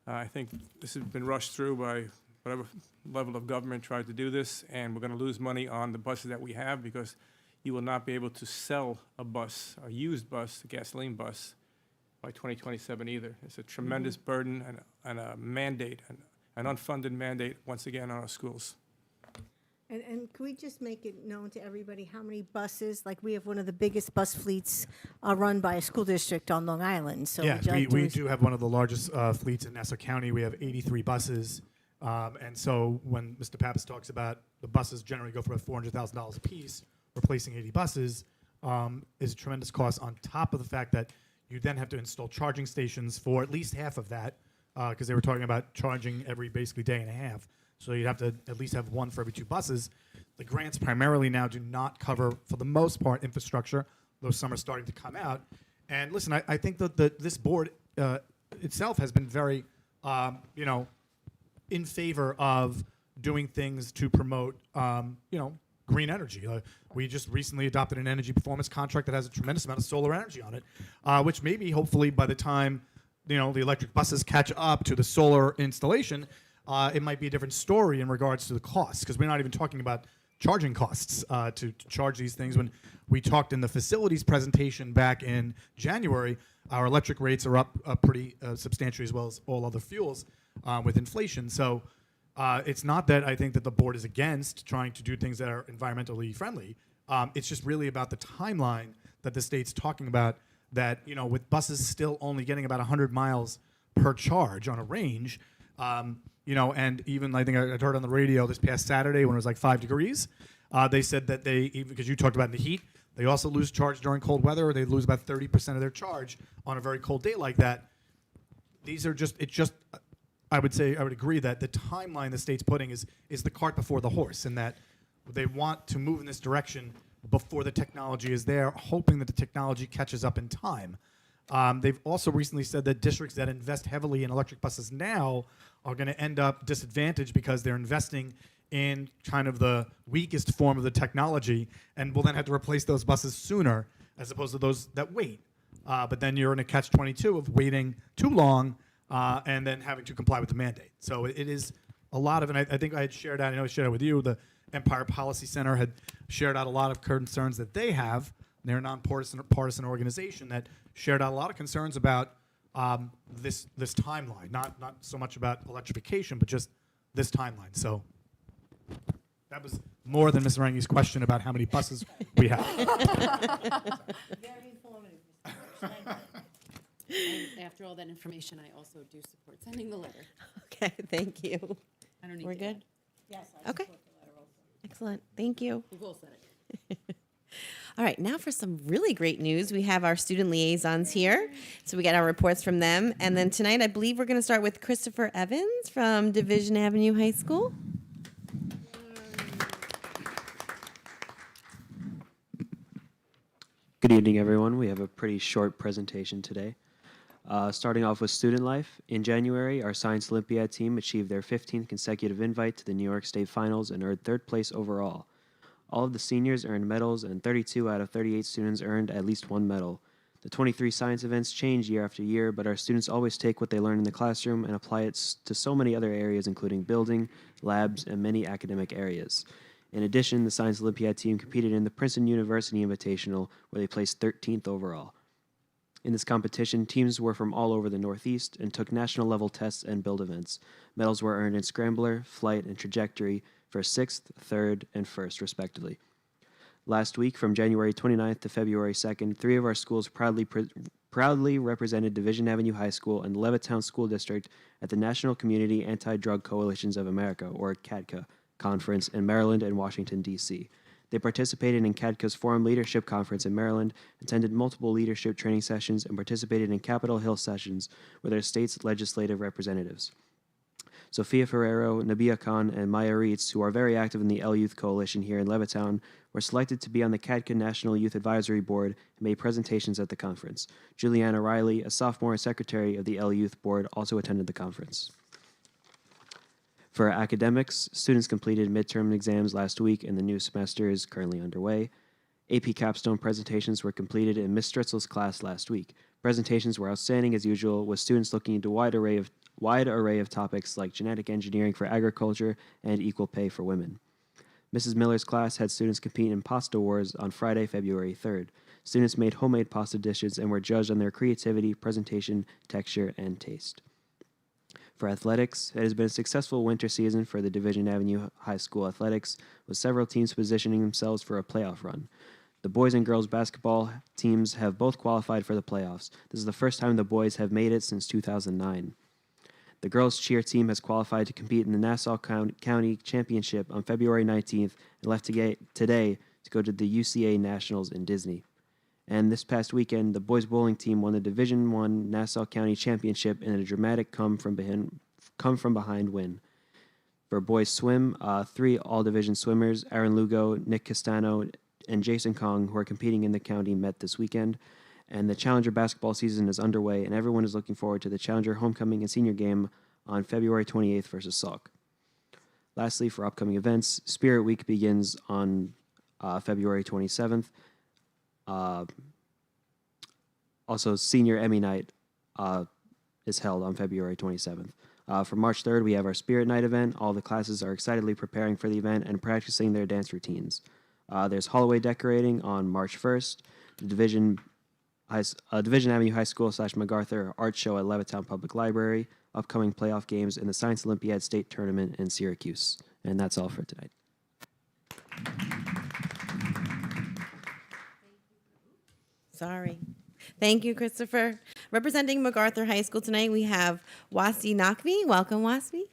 I think this has been rushed through by whatever level of government tried to do this, and we're going to lose money on the buses that we have because you will not be able to sell a bus, a used bus, a gasoline bus, by 2027 either. It's a tremendous burden and a mandate, an unfunded mandate, once again, on our schools. And could we just make it known to everybody how many buses, like we have one of the biggest bus fleets run by a school district on Long Island. So yes, we do have one of the largest fleets in Nassau County. We have 83 buses. And so when Mr. Pappas talks about the buses generally go for about $400,000 a piece, replacing 80 buses is a tremendous cost on top of the fact that you then have to install charging stations for at least half of that because they were talking about charging every basically day and a half. So you'd have to at least have one for every 2 buses. The grants primarily now do not cover, for the most part, infrastructure, though some are starting to come out. And listen, I think that this board itself has been very, in favor of doing things to promote, green energy. We just recently adopted an energy performance contract that has a tremendous amount of solar energy on it, which maybe, hopefully, by the time, the electric buses catch up to the solar installation, it might be a different story in regards to the costs, because we're not even talking about charging costs to charge these things. When we talked in the facilities presentation back in January, our electric rates are up pretty substantially, as well as all other fuels with inflation. So It's not that I think that the board is against trying to do things that are environmentally friendly. It's just really about the timeline that the state's talking about, that, you know, with buses still only getting about 100 miles per charge on a range, you know, and even I think I heard on the radio this past Saturday when it was like 5 degrees, they said that they, even because you talked about the heat, they also lose charge during cold weather, or they lose about 30% of their charge on a very cold day like that. These are just, I would say, I would agree that the timeline the state's putting is the cart before the horse, and that they want to move in this direction before the technology is there, hoping that the technology catches up in time. They've also recently said that districts that invest heavily in electric buses now are going to end up disadvantaged because they're investing in kind of the weakest form of the technology, and will then have to replace those buses sooner as opposed to those that wait. But then you're in a catch-22 of waiting too long and then having to comply with the mandate. So it is a lot of, and I think I had shared out, I know I shared out with you, the Empire Policy Center had shared out a lot of concerns that they have. They're a non-partisan organization that shared out a lot of concerns about this timeline, not so much about electrification, but just this timeline. So that was more than Ms. Rangi's question about how many buses we have. Very informative, Mr. Walsh. And after all that information, I also do support sending the letter. Okay, thank you. I don't need We're to good? add. Yes, I Okay. support the letter also. Excellent. Thank you. We've all said it. All right, now for some really great news. We have our student liaisons here. So we got our reports from them. And then tonight, I believe we're going to start with Christopher Evans from Division Avenue High School. Good evening, everyone. We have a pretty short presentation today. Starting off with student life, in January, our Science Olympiad team achieved their 15th consecutive invite to the New York State Finals and earned third place overall. All of the seniors earned medals, and 32 out of 38 students earned at least one medal. The 23 science events change year after year, but our students always take what they learn in the classroom and apply it to so many other areas, including building, labs, and many academic areas. In addition, the Science Olympiad team competed in the Princeton University Invitational, where they placed 13th overall. In this competition, teams were from all over the Northeast and took national level tests and build events. Medals were earned in Scrambler, Flight, and Trajectory for 6th, 3rd, and 1st, respectively. Last week, from January 29th to February 2nd, 3 of our schools proudly represented Division Avenue High School and Levittown School District at the National Community Anti-Drug Coalitions of America, or CADCA, conference in Maryland and Washington, D.C. They participated in CADCA's Forum Leadership Conference in Maryland, attended multiple leadership training sessions, and participated in Capitol Hill sessions with their state's legislative representatives. Sophia Ferrero, Nabia Khan, and Maya Reitz, who are very active in the L Youth Coalition here in Levittown, were selected to be on the CADCA National Youth Advisory Board and made presentations at the conference. Juliana Riley, a sophomore and secretary of the L Youth Board, also attended the conference. For academics, students completed midterm exams last week, and the new semester is currently underway. AP capstone presentations were completed in Ms. Stritzel's class last week. Presentations were outstanding as usual, with students looking into a wide array of topics like genetic engineering for agriculture and equal pay for women. Mrs. Miller's class had students compete in pasta wars on Friday, February 3rd. Students made homemade pasta dishes and were judged on their creativity, presentation, texture, and taste. For athletics, it has been a successful winter season for the Division Avenue High School athletics, with several teams positioning themselves for a playoff run. The boys and girls basketball teams have both qualified for the playoffs. This is the first time the boys have made it since 2009. The girls' cheer team has qualified to compete in the Nassau County Championship on February 19th and left today to go to the UCA Nationals in Disney. And this past weekend, the boys' bowling team won the Division I Nassau County Championship in a dramatic come-from-behind win. For boys' swim, 3 all-division swimmers, Aaron Lugo, Nick Castano, and Jason Kong, who are competing in the county, met this weekend. And the Challenger basketball season is underway, and everyone is looking forward to the Challenger homecoming and senior game on February 28th versus Salk. Lastly, for upcoming events, Spirit Week begins on February 27th. Also, Senior Emmy Night is held on February 27th. For March 3rd, we have our Spirit Night event. All the classes are excitedly preparing for the event and practicing their dance routines. There's hallway decorating on March 1st. The Division Avenue High School / MacArthur Art Show at Levittown Public Library. upcoming playoff games in the Science Olympiad State Tournament in Syracuse. And that's all for tonight. Sorry. Thank you, Christopher. Representing MacArthur High School tonight, we have Wasi Nakvi. Welcome, Wasi.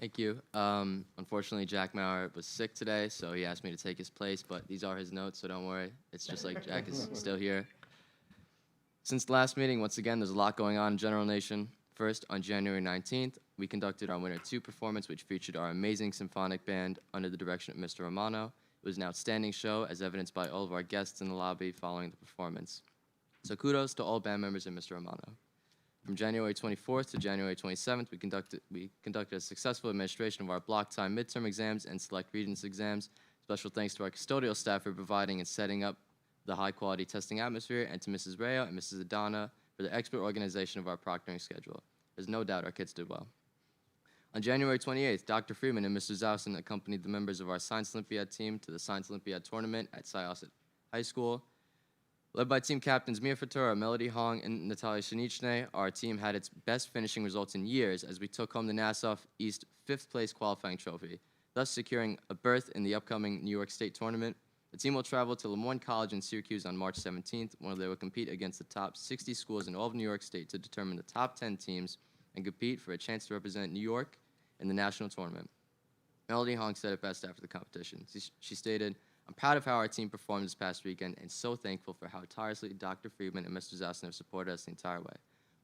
Thank you. Unfortunately, Jack Maurer was sick today, so he asked me to take his place, but these are his notes, so don't worry. It's just like Jack is still here. Since the last meeting, once again, there's a lot going on in General Nation. First, on January 19th, we conducted our Winter 2 performance, which featured our amazing symphonic band under the direction of Mr. Romano. It was an outstanding show, as evidenced by all of our guests in the lobby following the performance. So kudos to all band members and Mr. Romano. From January 24th to January 27th, we conducted a successful administration of our block time midterm exams and select regents exams. Special thanks to our custodial staff for providing and setting up the high-quality testing atmosphere, and to Mrs. Rayo and Mrs. Adana for the expert organization of our proctoring schedule. There's no doubt our kids did well. On January 28th, Dr. Freeman and Mr. Zausen accompanied the members of our Science Olympiad team to the Science Olympiad tournament at Syosset High School. Led by team captains Mia Fatura, Melody Hong, and Natalia Shanichne, our team had its best finishing results in years as we took home the Nassau East 5th place qualifying trophy, thus securing a berth in the upcoming New York State tournament. The team will travel to Lemoyne College in Syracuse on March 17th, where they will compete against the top 60 schools in all of New York State to determine the top 10 teams and compete for a chance to represent New York in the national tournament. Melody Hong said it best after the competition. She stated, "I'm proud of how our team performed this past weekend and so thankful for how tirelessly Dr. Friedman and Mr. Zausen have supported us the entire way."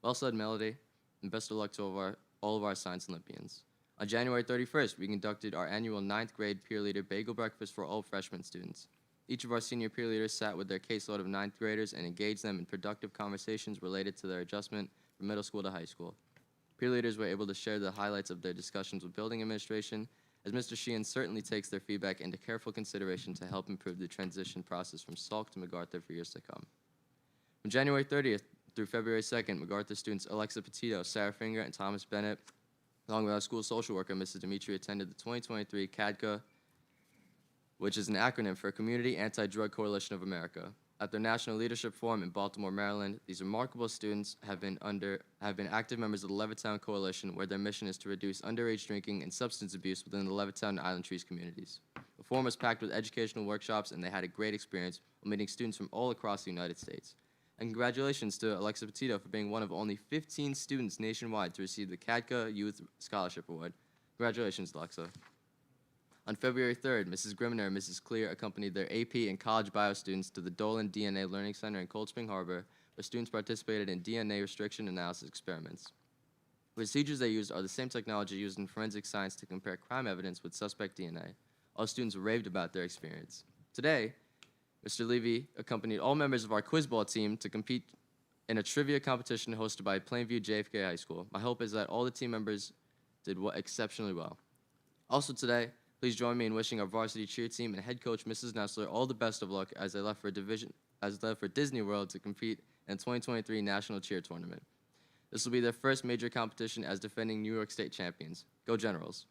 Well said, Melody, and best of luck to all of our Science Olympians. On January 31st, we conducted our annual 9th grade peer leader bagel breakfast for all freshman students. Each of our senior peer leaders sat with their caseload of 9th graders and engaged them in productive conversations related to their adjustment from middle school to high school. Peer leaders were able to share the highlights of their discussions with building administration, as Mr. Sheehan certainly takes their feedback into careful consideration to help improve the transition process from Salk to MacArthur for years to come. From January 30th through February 2nd, MacArthur students Alexa Petito, Sarah Finger, and Thomas Bennett, along with our school social worker, Mrs. Dimitri, attended the 2023 CADCA, which is an acronym for Community Anti-Drug Coalition of America. At their National Leadership Forum in Baltimore, Maryland, these remarkable students have been active members of the Levittown Coalition, where their mission is to reduce underage drinking and substance abuse within the Levittown and Island Trees communities. The forum was packed with educational workshops, and they had a great experience while meeting students from all across the United States. And congratulations to Alexa Petito for being one of only 15 students nationwide to receive the CADCA Youth Scholarship Award. Congratulations, Alexa. On February 3rd, Mrs. Grimner and Mrs. Clear accompanied their AP and college bio students to the Dolan DNA Learning Center in Cold Spring Harbor, where students participated in DNA restriction analysis experiments. The procedures they used are the same technology used in forensic science to compare crime evidence with suspect DNA. All students raved about their experience. Today, Mr. Levy accompanied all members of our Quizball team to compete in a trivia competition hosted by Plainview JFK High School. My hope is that all the team members did exceptionally well. Also today, please join me in wishing our varsity cheer team and head coach Mrs. Nestler all the best of luck as they left for Disney World to compete in the 2023 National Cheer Tournament. This will be their first major competition as defending New York State champions. Go Generals!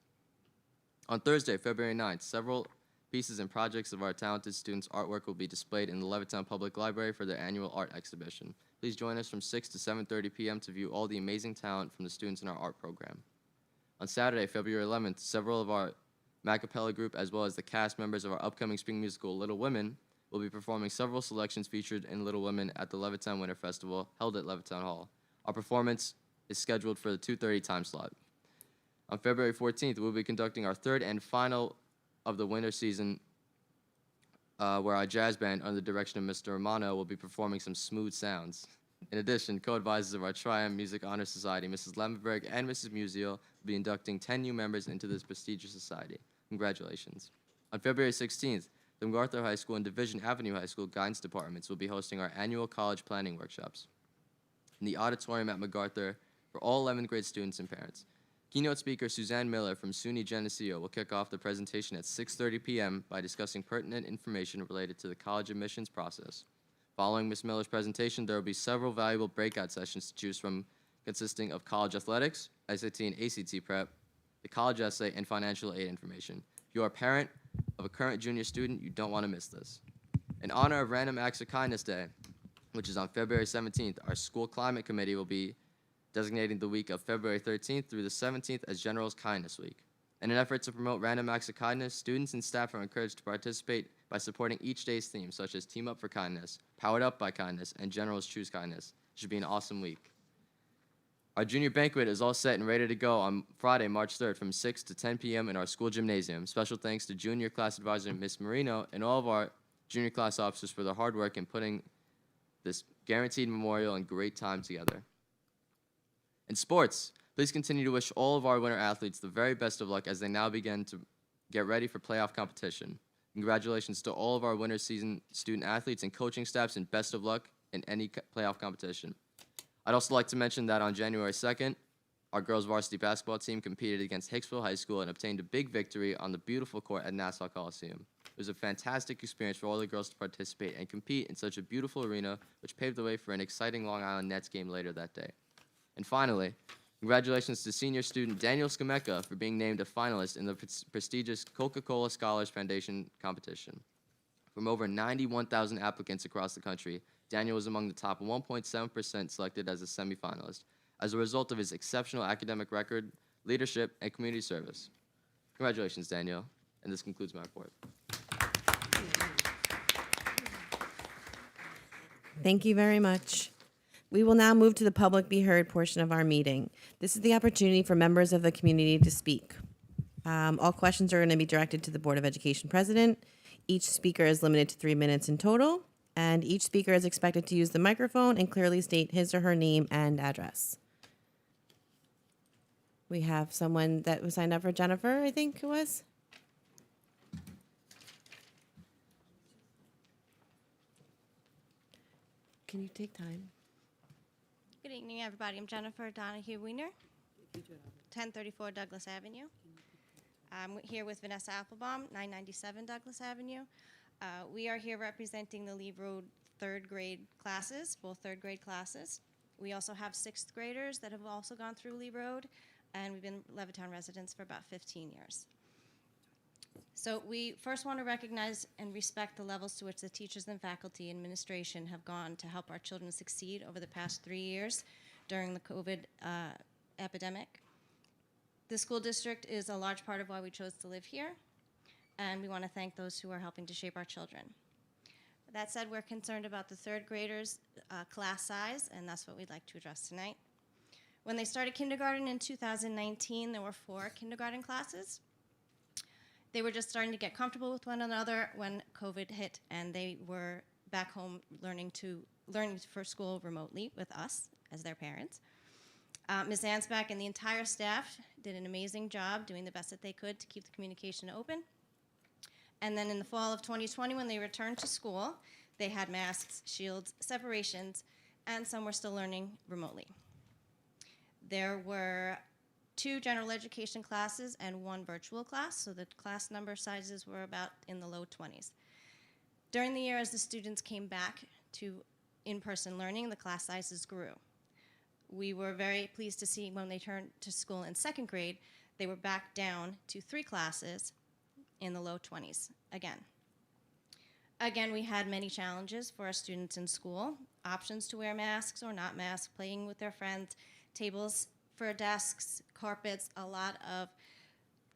On Thursday, February 9th, several pieces and projects of our talented students' artwork will be displayed in the Levittown Public Library for their annual art exhibition. Please join us from 6 to 7:30 p.m. to view all the amazing talent from the students in our art program. On Saturday, February 11th, several of our Macapella group, as well as the cast members of our upcoming spring musical Little Women, will be performing several selections featured in Little Women at the Levittown Winter Festival, held at Levittown Hall. Our performance is scheduled for the 2:30 time slot. On February 14th, we'll be conducting our third and final of the winter season, where our jazz band, under the direction of Mr. Romano, will be performing some smooth sounds. In addition, co-advisors of our Triumph Music Honor Society, Mrs. Lemberg and Mrs. Musial, will be inducting 10 new members into this prestigious society. Congratulations. On February 16th, the MacArthur High School and Division Avenue High School guidance departments will be hosting our annual college planning workshops in the auditorium at MacArthur for all 11th grade students and parents. Keynote speaker Suzanne Miller from SUNY Geneseo will kick off the presentation at 6:30 p.m. by discussing pertinent information related to the college admissions process. Following Ms. Miller's presentation, there will be several valuable breakout sessions to choose from, consisting of college athletics, SAT and ACT prep, the college essay, and financial aid information. If you are a parent of a current junior student, you don't want to miss this. In honor of Random Acts of Kindness Day, which is on February 17th, our school climate committee will be designating the week of February 13th through the 17th as General's Kindness Week. In an effort to promote random acts of kindness, students and staff are encouraged to participate by supporting each day's themes, such as Team Up for Kindness, Powered Up by Kindness, and Generals Choose Kindness. It should be an awesome week. Our junior banquet is all set and ready to go on Friday, March 3rd from 6 to 10 p.m. in our school gymnasium. Special thanks to junior class advisor Ms. Marino and all of our junior class officers for their hard work in putting this guaranteed memorial and great time together. In sports, please continue to wish all of our winter athletes the very best of luck as they now begin to get ready for playoff competition. Congratulations to all of our winter season student athletes and coaching staffs, and best of luck in any playoff competition. I'd also like to mention that on January 2nd, our girls varsity basketball team competed against Hicksville High School and obtained a big victory on the beautiful court at Nassau Coliseum. It was a fantastic experience for all the girls to participate and compete in such a beautiful arena, which paved the way for an exciting Long Island Nets game later that day. And finally, congratulations to senior student Daniel Skameka for being named a finalist in the prestigious Coca-Cola Scholars Foundation competition. From over 91,000 applicants across the country, Daniel was among the top 1.7% selected as a semifinalist as a result of his exceptional academic record, leadership, and community service. Congratulations, Daniel. And this concludes my report. Thank you very much. We will now move to the public be heard portion of our meeting. This is the opportunity for members of the community to speak. All questions are going to be directed to the Board of Education president. Each speaker is limited to 3 minutes in total, and each speaker is expected to use the microphone and clearly state his or her name and address. We have someone that was signed up for Jennifer, I think it was. Can you take time? Good evening, everybody. I'm Jennifer Donahue Wiener, 1034 Douglas Avenue. I'm here with Vanessa Applebaum, 997 Douglas Avenue. We are here representing the Lee Road third grade classes, both third grade classes. We also have sixth graders that have also gone through Lee Road, and we've been Levittown residents for about 15 years. So we first want to recognize and respect the levels to which the teachers and faculty and administration have gone to help our children succeed over the past 3 years during the COVID epidemic. The school district is a large part of why we chose to live here, and we want to thank those who are helping to shape our children. That said, we're concerned about the third graders' class size, and that's what we'd like to address tonight. When they started kindergarten in 2019, there were 4 kindergarten classes. They were just starting to get comfortable with one another when COVID hit, and they were back home learning for school remotely with us as their parents. Ms. Ansbach and the entire staff did an amazing job doing the best that they could to keep the communication open. And then in the fall of 2020, when they returned to school, they had masks, shields, separations, and some were still learning remotely. There were 2 general education classes and 1 virtual class, so the class number sizes were about in the low 20s. During the year, as the students came back to in-person learning, the class sizes grew. We were very pleased to see when they turned to school in 2nd grade, they were back down to 3 classes in the low 20s again. Again, we had many challenges for our students in school: options to wear masks or not masks, playing with their friends, tables for desks, carpets, a lot of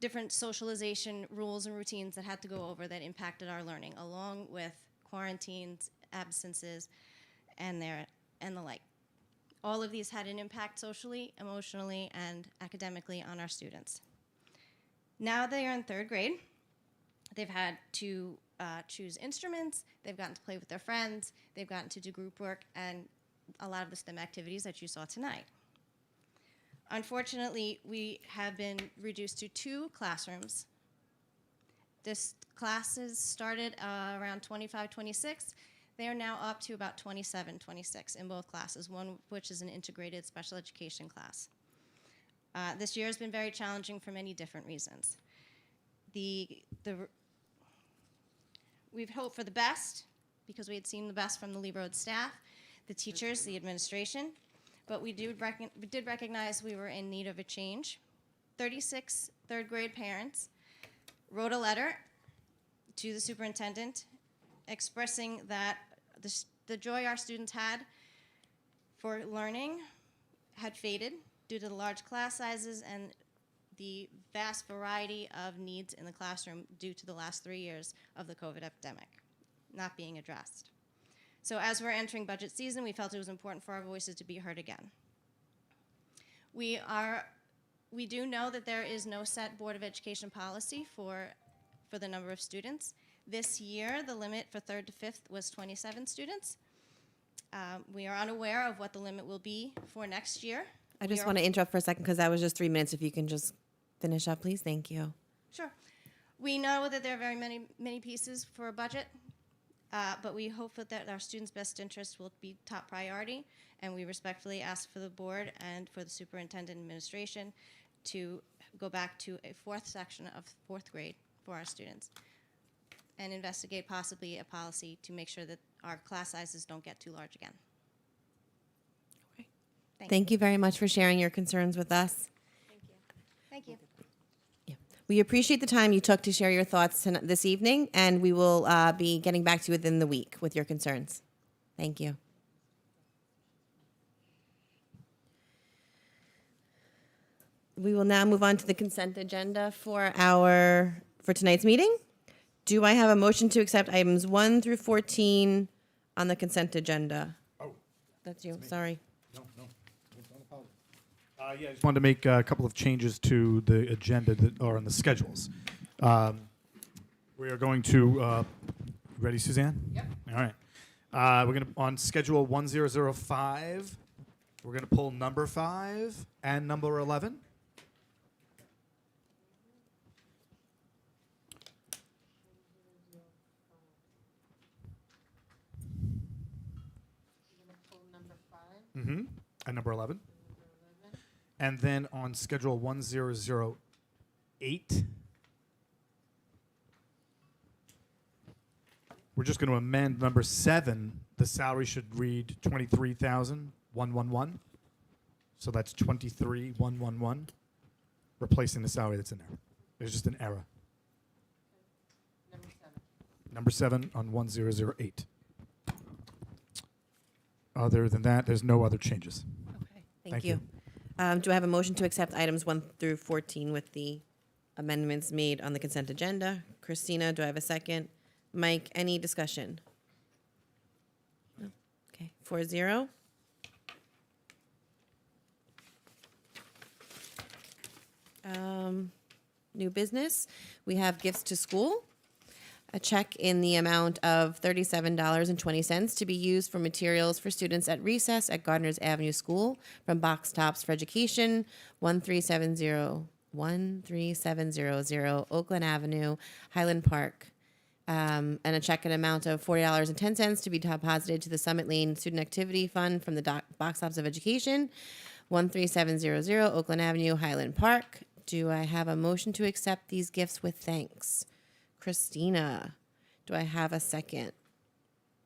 different socialization rules and routines that had to go over that impacted our learning, along with quarantines, absences, and the like. All of these had an impact socially, emotionally, and academically on our students. Now they are in 3rd grade. They've had to choose instruments, they've gotten to play with their friends, they've gotten to do group work, and a lot of the STEM activities that you saw tonight. Unfortunately, we have been reduced to 2 classrooms. This classes started around 25, 26. They are now up to about 27, 26 in both classes, one which is an integrated special education class. This year has been very challenging for many different reasons. We've hoped for the best because we had seen the best from the Lee Road staff, the teachers, the administration, but we did recognize we were in need of a change. 36 3rd grade parents wrote a letter to the superintendent expressing that the joy our students had for learning had faded due to the large class sizes and the vast variety of needs in the classroom due to the last 3 years of the COVID epidemic not being addressed. So as we're entering budget season, we felt it was important for our voices to be heard again. We do know that there is no set Board of Education policy for the number of students. This year, the limit for 3rd to 5th was 27 students. We are unaware of what the limit will be for next year. I just want to interrupt for a second because that was just 3 minutes. If you can just finish up, please. Thank you. Sure. We know that there are very many pieces for a budget, but we hope that our students' best interest will be top priority, and we respectfully ask for the board and for the superintendent administration to go back to a 4th section of 4th grade for our students and investigate possibly a policy to make sure that our class sizes don't get too large again. Thank you very much for sharing your concerns with us. Thank you. We appreciate the time you took to share your thoughts this evening, and we will be getting back to you within the week with your concerns. Thank you. We will now move on to the consent agenda for tonight's meeting. Do I have a motion to accept items 1 through 14 on the consent agenda? Oh, that's you. Sorry. No. Yeah, I just wanted to make a couple of changes to the agenda that are on the schedules. We are going to, ready, Suzanne? Yep. All right. We're going to, on schedule 1005, we're going to pull number 5 and number 11. Mm-hmm. And number 11. And then on schedule 1008, we're just going to amend number 7. The salary should read 23,111. So that's 23,111, replacing the salary that's in there. There's just an error. Number 7 on 1008. Other than that, there's no other changes. Okay. Thank you. Do I have a motion to accept items 1 through 14 with the amendments made on the consent agenda? Christina, do I have a second? Mike, any discussion? No? Okay, 4-0. New business, we have gifts to school. A check in the amount of $37.20 to be used for materials for students at recess at Gardner's Avenue School from Box Tops for Education, 13700 Oakland Avenue, Highland Park. And a check in amount of $40.10 to be deposited to the Summit Lane Student Activity Fund from the Box Tops of Education, 13700 Oakland Avenue, Highland Park. Do I have a motion to accept these gifts with thanks? Christina, do I have a second?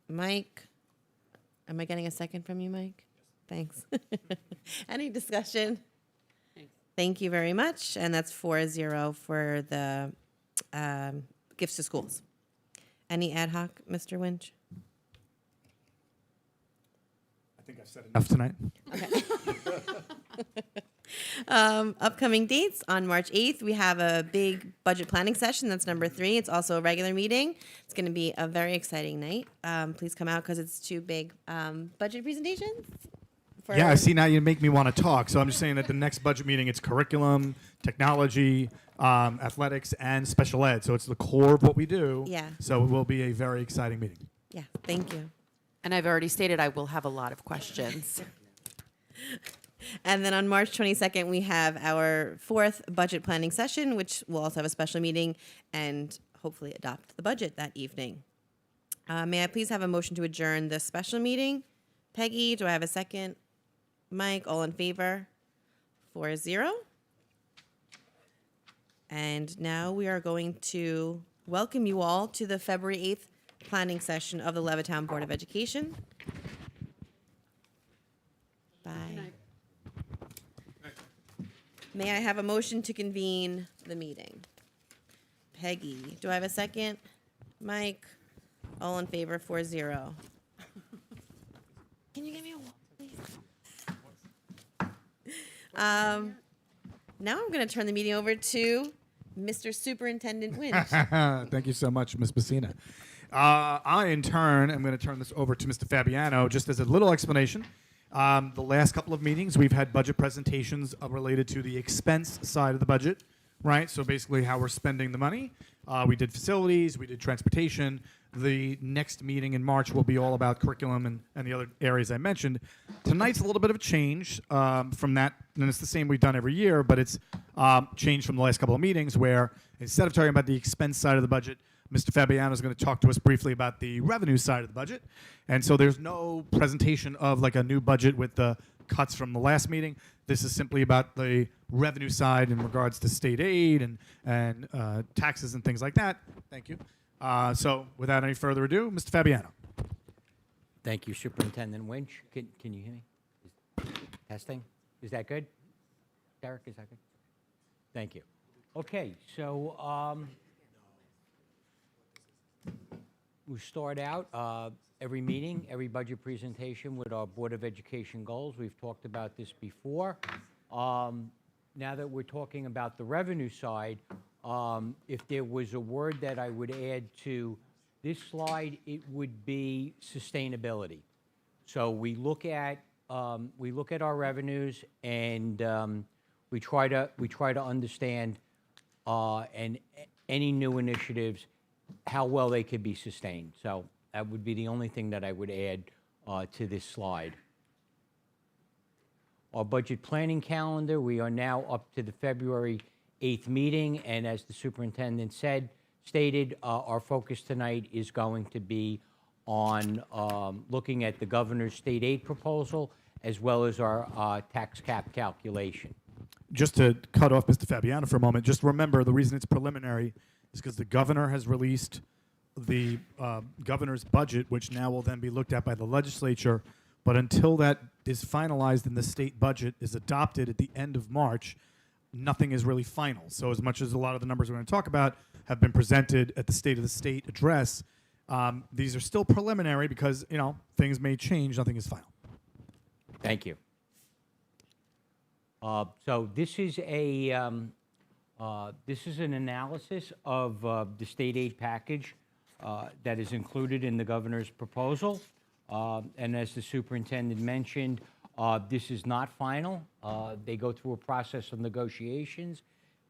Mike, am I getting a second from you, Mike? Thanks. Any discussion? Thank you very much. And that's 4-0 for the gifts to schools. Any ad hoc, Mr. Winch? I think I've said enough tonight. Okay. Upcoming dates. On March 8th, we have a big budget planning session. That's number 3. It's also a regular meeting. It's going to be a very exciting night. Please come out because it's 2 big budget presentations. Yeah, I see now you make me want to talk. So I'm just saying that the next budget meeting, it's curriculum, technology, athletics, and special ed. So it's the core of what we do. Yeah. So it will be a very exciting meeting. Yeah, thank you. And I've already stated I will have a lot of questions. And then on March 22nd, we have our 4th budget planning session, which will also have a special meeting and hopefully adopt the budget that evening. May I please have a motion to adjourn this special meeting? Peggy, do I have a second? Mike, all in favor? 4-0. And now we are going to welcome you all to the February 8th planning session of the Levittown Board of Education. Bye. May I have a motion to convene the meeting? Peggy, do I have a second? Mike, all in favor, 4-0. Can you give me a wall, please? Now I'm going to turn the meeting over to Mr. Superintendent Winch. Thank you so much, Ms. Messina. I, in turn, am going to turn this over to Mr. Fabiano just as a little explanation. The last couple of meetings, we've had budget presentations related to the expense side of the budget, right? So basically how we're spending the money. We did facilities, we did transportation. The next meeting in March will be all about curriculum and the other areas I mentioned. Tonight's a little bit of a change from that, and it's the same we've done every year, but it's changed from the last couple of meetings where instead of talking about the expense side of the budget, Mr. Fabiano is going to talk to us briefly about the revenue side of the budget. And so there's no presentation of like a new budget with the cuts from the last meeting. This is simply about the revenue side in regards to state aid and taxes and things like that. Thank you. So without any further ado, Mr. Fabiano. Thank you, Superintendent Winch. Can you hear me? Testing? Is that good? Derek, is that good? Thank you. Okay, so we start out every meeting, every budget presentation with our Board of Education goals. We've talked about this before. Now that we're talking about the revenue side, if there was a word that I would add to this slide, it would be sustainability. So we look at our revenues and we try to understand and any new initiatives, how well they could be sustained. So that would be the only thing that I would add to this slide. Our budget planning calendar, we are now up to the February 8th meeting, and as the superintendent stated, our focus tonight is going to be on looking at the governor's state aid proposal as well as our tax cap calculation. Just to cut off Mr. Fabiano for a moment, just remember the reason it's preliminary is because the governor has released the governor's budget, which now will then be looked at by the legislature. But until that is finalized and the state budget is adopted at the end of March, nothing is really final. So as much as a lot of the numbers we're going to talk about have been presented at the State of the State address, these are still preliminary because, you know, things may change. Nothing is final. Thank you. So this is an analysis of the state aid package that is included in the governor's proposal. And as the superintendent mentioned, this is not final. They go through a process of negotiations,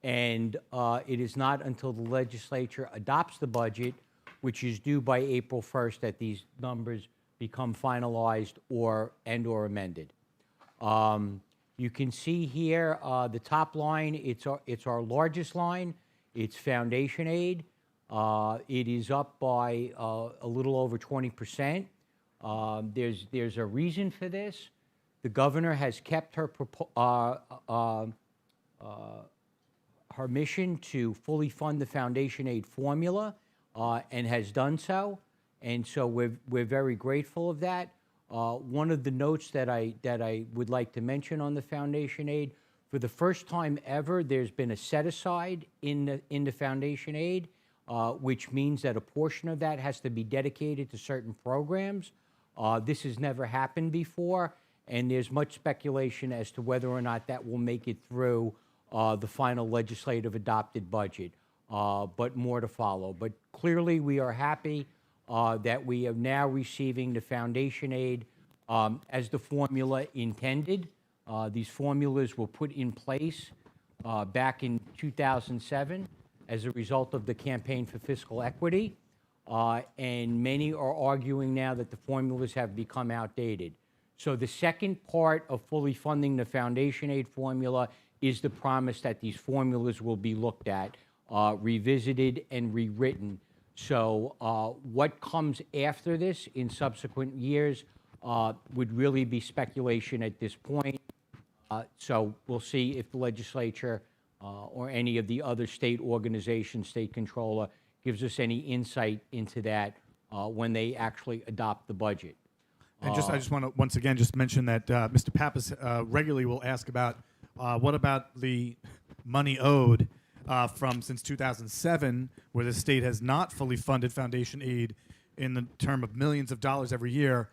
and it is not until the legislature adopts the budget, which is due by April 1st, that these numbers become finalized or amended. You can see here the top line. It's our largest line. It's foundation aid. It is up by a little over 20%. There's a reason for this. The governor has kept her mission to fully fund the foundation aid formula, and has done so, and so we're very grateful of that. One of the notes that I would like to mention on the foundation aid, for the first time ever, there's been a set aside in the foundation aid, which means that a portion of that has to be dedicated to certain programs. This has never happened before, and there's much speculation as to whether or not that will make it through the final legislative adopted budget, but more to follow. But clearly, we are happy that we are now receiving the foundation aid as the formula intended. These formulas were put in place back in 2007 as a result of the Campaign for Fiscal Equity, and many are arguing now that the formulas have become outdated. So the second part of fully funding the foundation aid formula is the promise that these formulas will be looked at, revisited, and rewritten. So what comes after this in subsequent years would really be speculation at this point. So we'll see if the legislature or any of the other state organizations, state controller, gives us any insight into that when they actually adopt the budget. And I just want to once again just mention that Mr. Pappas regularly will ask about what about the money owed from since 2007, where the state has not fully funded foundation aid in the term of millions of dollars every year.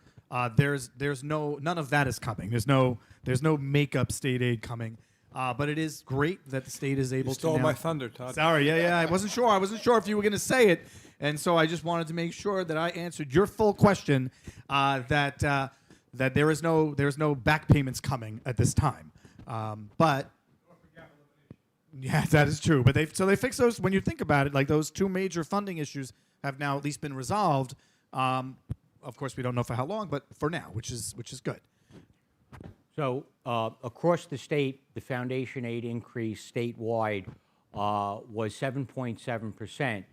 There's none of that is coming. There's no makeup state aid coming. But it is great that the state is able You to stole now- my thunder, Todd. Sorry, yeah. I wasn't sure if you were going to say it, and so I just wanted to make sure that I answered your full question. That there's no back payments coming at this time. But yeah, that is true. But they fixed those. When you think about it, like those two major funding issues have now at least been resolved. Of course, we don't know for how long, but for now, which is good. So across the state, the foundation aid increase statewide was 7.7%.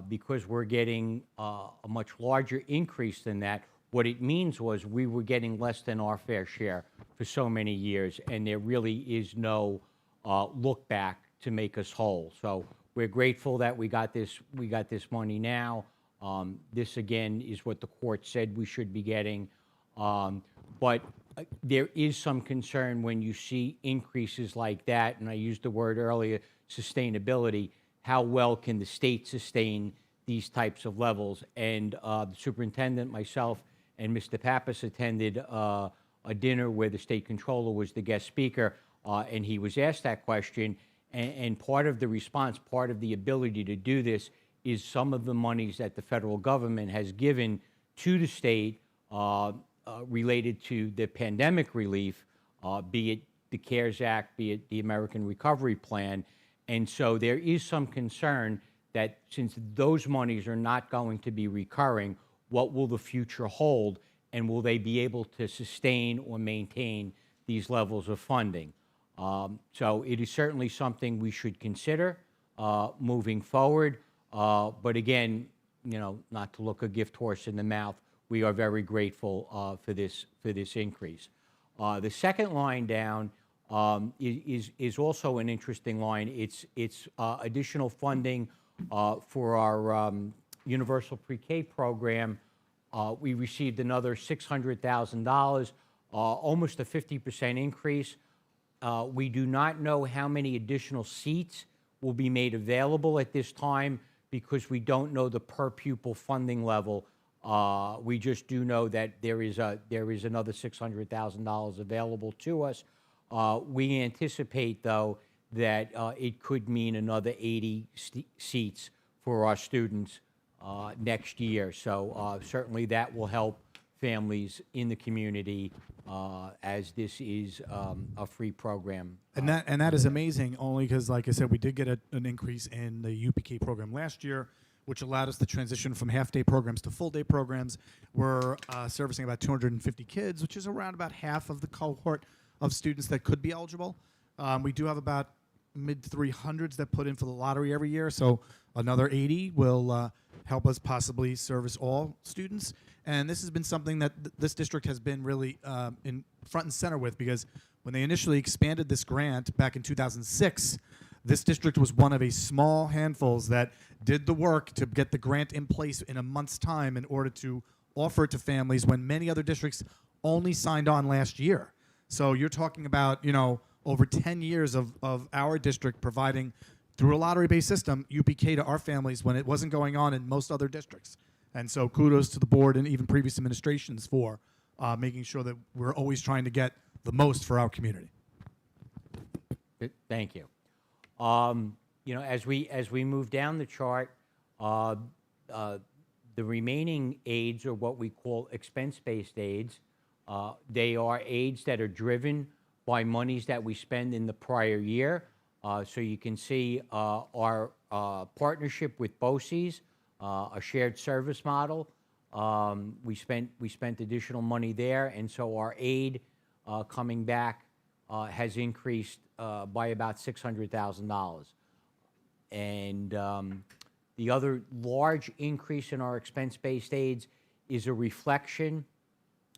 Because we're getting a much larger increase than that, what it means was we were getting less than our fair share for so many years, and there really is no look back to make us whole. So we're grateful that we got this money now. This again is what the court said we should be getting, but there is some concern when you see increases like that, and I used the word earlier, sustainability. How well can the state sustain these types of levels? And the superintendent, myself, and Mr. Pappas attended a dinner where the state controller was the guest speaker, and he was asked that question. And part of the response, part of the ability to do this is some of the monies that the federal government has given to the state related to the pandemic relief, be it the CARES Act, be it the American Recovery Plan. And so there is some concern that since those monies are not going to be recurring, what will the future hold, and will they be able to sustain or maintain these levels of funding? So it is certainly something we should consider moving forward. But again, not to look a gift horse in the mouth, we are very grateful for this increase. The second line down is also an interesting line. It's additional funding for our universal pre-K program. We received another $600,000, almost a 50% increase. We do not know how many additional seats will be made available at this time because we don't know the per pupil funding level. We just do know that there is another $600,000 available to us. We anticipate, though, that it could mean another 80 seats for our students next year. So certainly that will help families in the community as this is a free program. And that is amazing, only because, like I said, we did get an increase in the UPK program last year, which allowed us to transition from half-day programs to full-day programs. We're servicing about 250 kids, which is around about half of the cohort of students that could be eligible. We do have about mid-300s that put in for the lottery every year, so another 80 will help us possibly service all students. And this has been something that this district has been really in front and center with, because when they initially expanded this grant back in 2006, this district was one of a small handfuls that did the work to get the grant in place in a month's time in order to offer it to families when many other districts only signed on last year. So you're talking about, over 10 years of our district providing, through a lottery-based system, UPK to our families when it wasn't going on in most other districts. And so kudos to the board and even previous administrations for making sure that we're always trying to get the most for our community. Thank you. As we move down the chart, the remaining aids are what we call expense-based aids. They are aids that are driven by monies that we spend in the prior year. So you can see our partnership with BOCES, a shared service model. We spent additional money there, and so our aid coming back has increased by about $600,000. And the other large increase in our expense-based aids is a reflection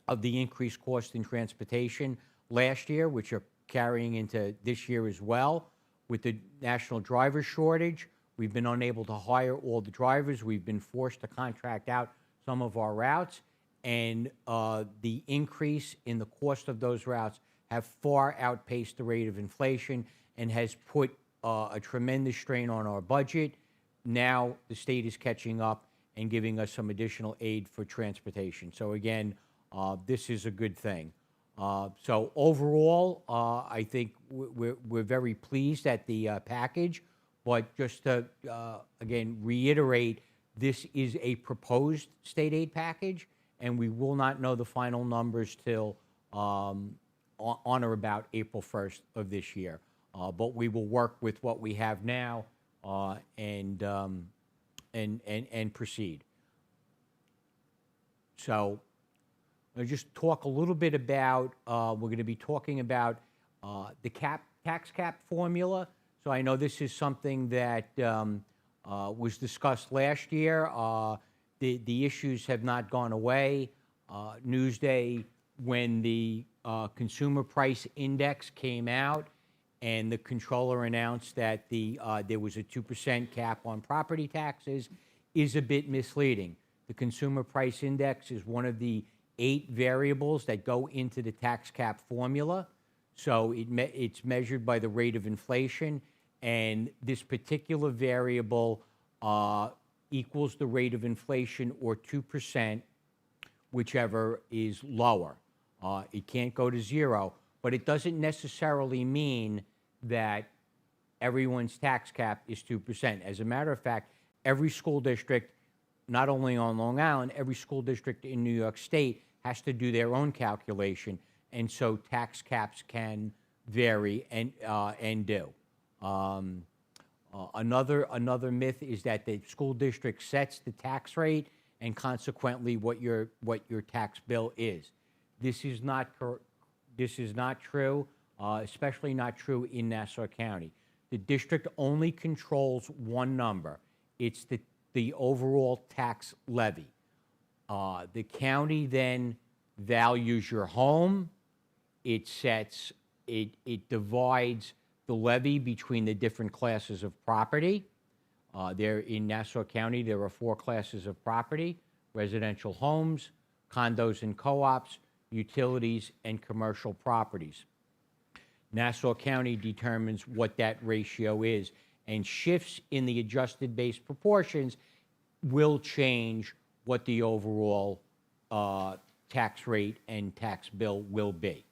of the increased cost in transportation last year, which are carrying into this year as well. With the national driver shortage, we've been unable to hire all the drivers. We've been forced to contract out some of our routes, and the increase in the cost of those routes have far outpaced the rate of inflation and has put a tremendous strain on our budget. Now the state is catching up and giving us some additional aid for transportation. So again, this is a good thing. So overall, I think we're very pleased at the package, but just to, again, reiterate, this is a proposed state aid package, and we will not know the final numbers till on or about April 1st of this year. But we will work with what we have now and proceed. So I'll just talk a little bit about, we're going to be talking about the tax cap formula. So I know this is something that was discussed last year. The issues have not gone away. Newsday, when the consumer price index came out and the controller announced that there was a 2% cap on property taxes, is a bit misleading. The consumer price index is one of the 8 variables that go into the tax cap formula. So it's measured by the rate of inflation, and this particular variable equals the rate of inflation or 2%, whichever is lower. It can't go to 0, but it doesn't necessarily mean that everyone's tax cap is 2%. As a matter of fact, every school district, not only on Long Island, every school district in New York State has to do their own calculation, and so tax caps can vary and do. Another myth is that the school district sets the tax rate and consequently what your tax bill is. This is not true, especially not true in Nassau County. The district only controls one number. It's the overall tax levy. The county then values your home. It divides the levy between the different classes of property. There in Nassau County, there are 4 classes of property: residential homes, condos and co-ops, utilities, and commercial properties. Nassau County determines what that ratio is, and shifts in the adjusted base proportions will change what the overall tax rate and tax bill will be.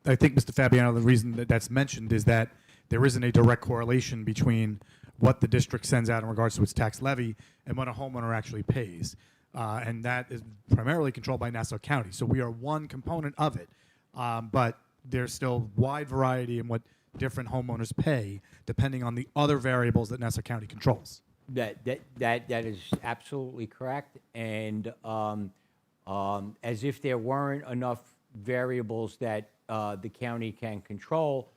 I think, Mr. Fabiano, the reason that that's mentioned is that there isn't a direct correlation between what the district sends out in regards to its tax levy and what a homeowner actually pays. And that is primarily controlled by Nassau County. So we are one component of it, but there's still wide variety in what different homeowners pay depending on the other variables that Nassau County controls. That is absolutely correct. And as if there weren't enough variables that the county can control,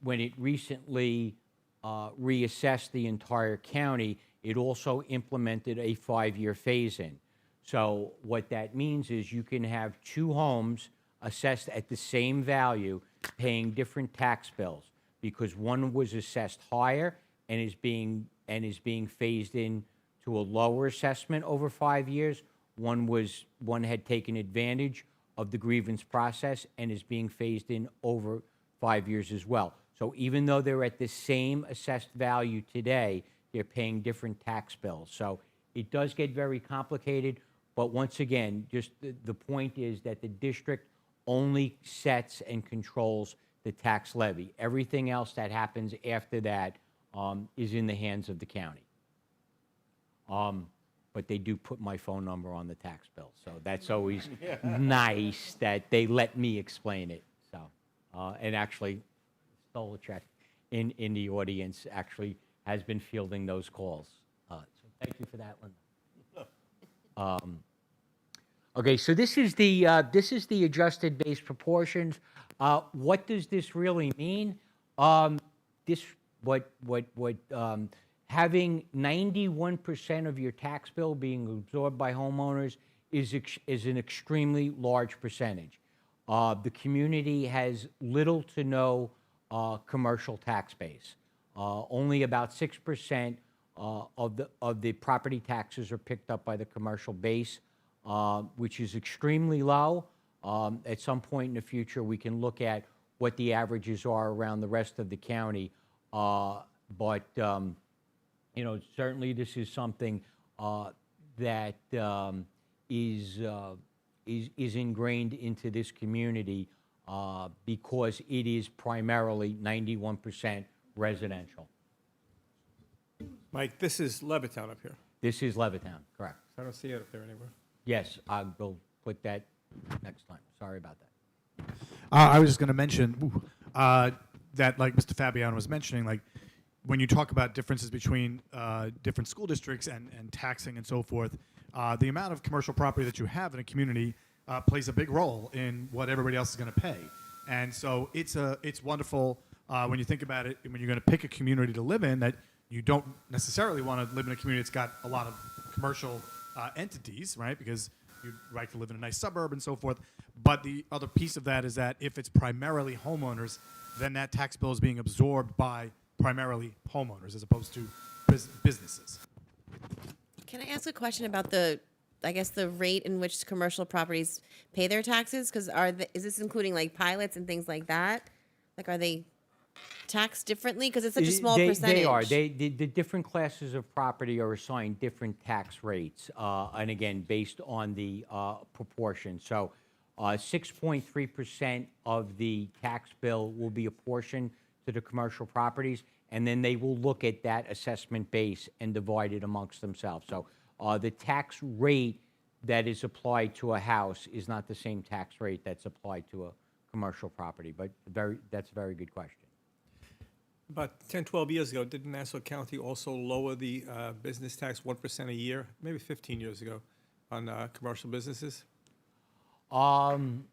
when it recently reassessed the entire county, it also implemented a 5-year phase-in. So what that means is you can have 2 homes assessed at the same value paying different tax bills because one was assessed higher and is being phased in to a lower assessment over 5 years. One had taken advantage of the grievance process and is being phased in over 5 years as well. So even though they're at the same assessed value today, they're paying different tax bills. So it does get very complicated, but once again, just the point is that the district only sets and controls the tax levy. Everything else that happens after that is in the hands of the county. But they do put my phone number on the tax bill, so that's always nice that they let me explain it. So, and actually, Stolacek in the audience actually has been fielding those calls. So thank you for that, Linda. Okay, so this is the adjusted base proportions. What does this really mean? Having 91% of your tax bill being absorbed by homeowners is an extremely large percentage. The community has little to no commercial tax base. Only about 6% of the property taxes are picked up by the commercial base, which is extremely low. At some point in the future, we can look at what the averages are around the rest of the county. But certainly this is something that is is ingrained into this community because it is primarily 91% residential. Mike, this is Levittown up here. This is Levittown, correct? I don't see it up there anywhere. Yes, I will put that next time. Sorry about that. I was just going to mention that, like Mr. Fabiano was mentioning, like when you talk about differences between different school districts and taxing and so forth, the amount of commercial property that you have in a community plays a big role in what everybody else is going to pay. And so it's wonderful when you think about it, when you're going to pick a community to live in, that you don't necessarily want to live in a community that's got a lot of commercial entities, right? Because you'd like to live in a nice suburb and so forth. But the other piece of that is that if it's primarily homeowners, then that tax bill is being absorbed by primarily homeowners as opposed to businesses. Can I ask a question about the rate in which commercial properties pay their taxes? Because is this including like pilots and things like that? Like, are they taxed differently? Because it's such a small percentage. They are. The different classes of property are assigned different tax rates, and again, based on the proportion. So 6.3% of the tax bill will be apportioned to the commercial properties, and then they will look at that assessment base and divide it amongst themselves. So the tax rate that is applied to a house is not the same tax rate that's applied to a commercial property, but that's a very good question. About 10, 12 years ago, didn't Nassau County also lower the business tax 1% a year? Maybe 15 years ago on commercial businesses? You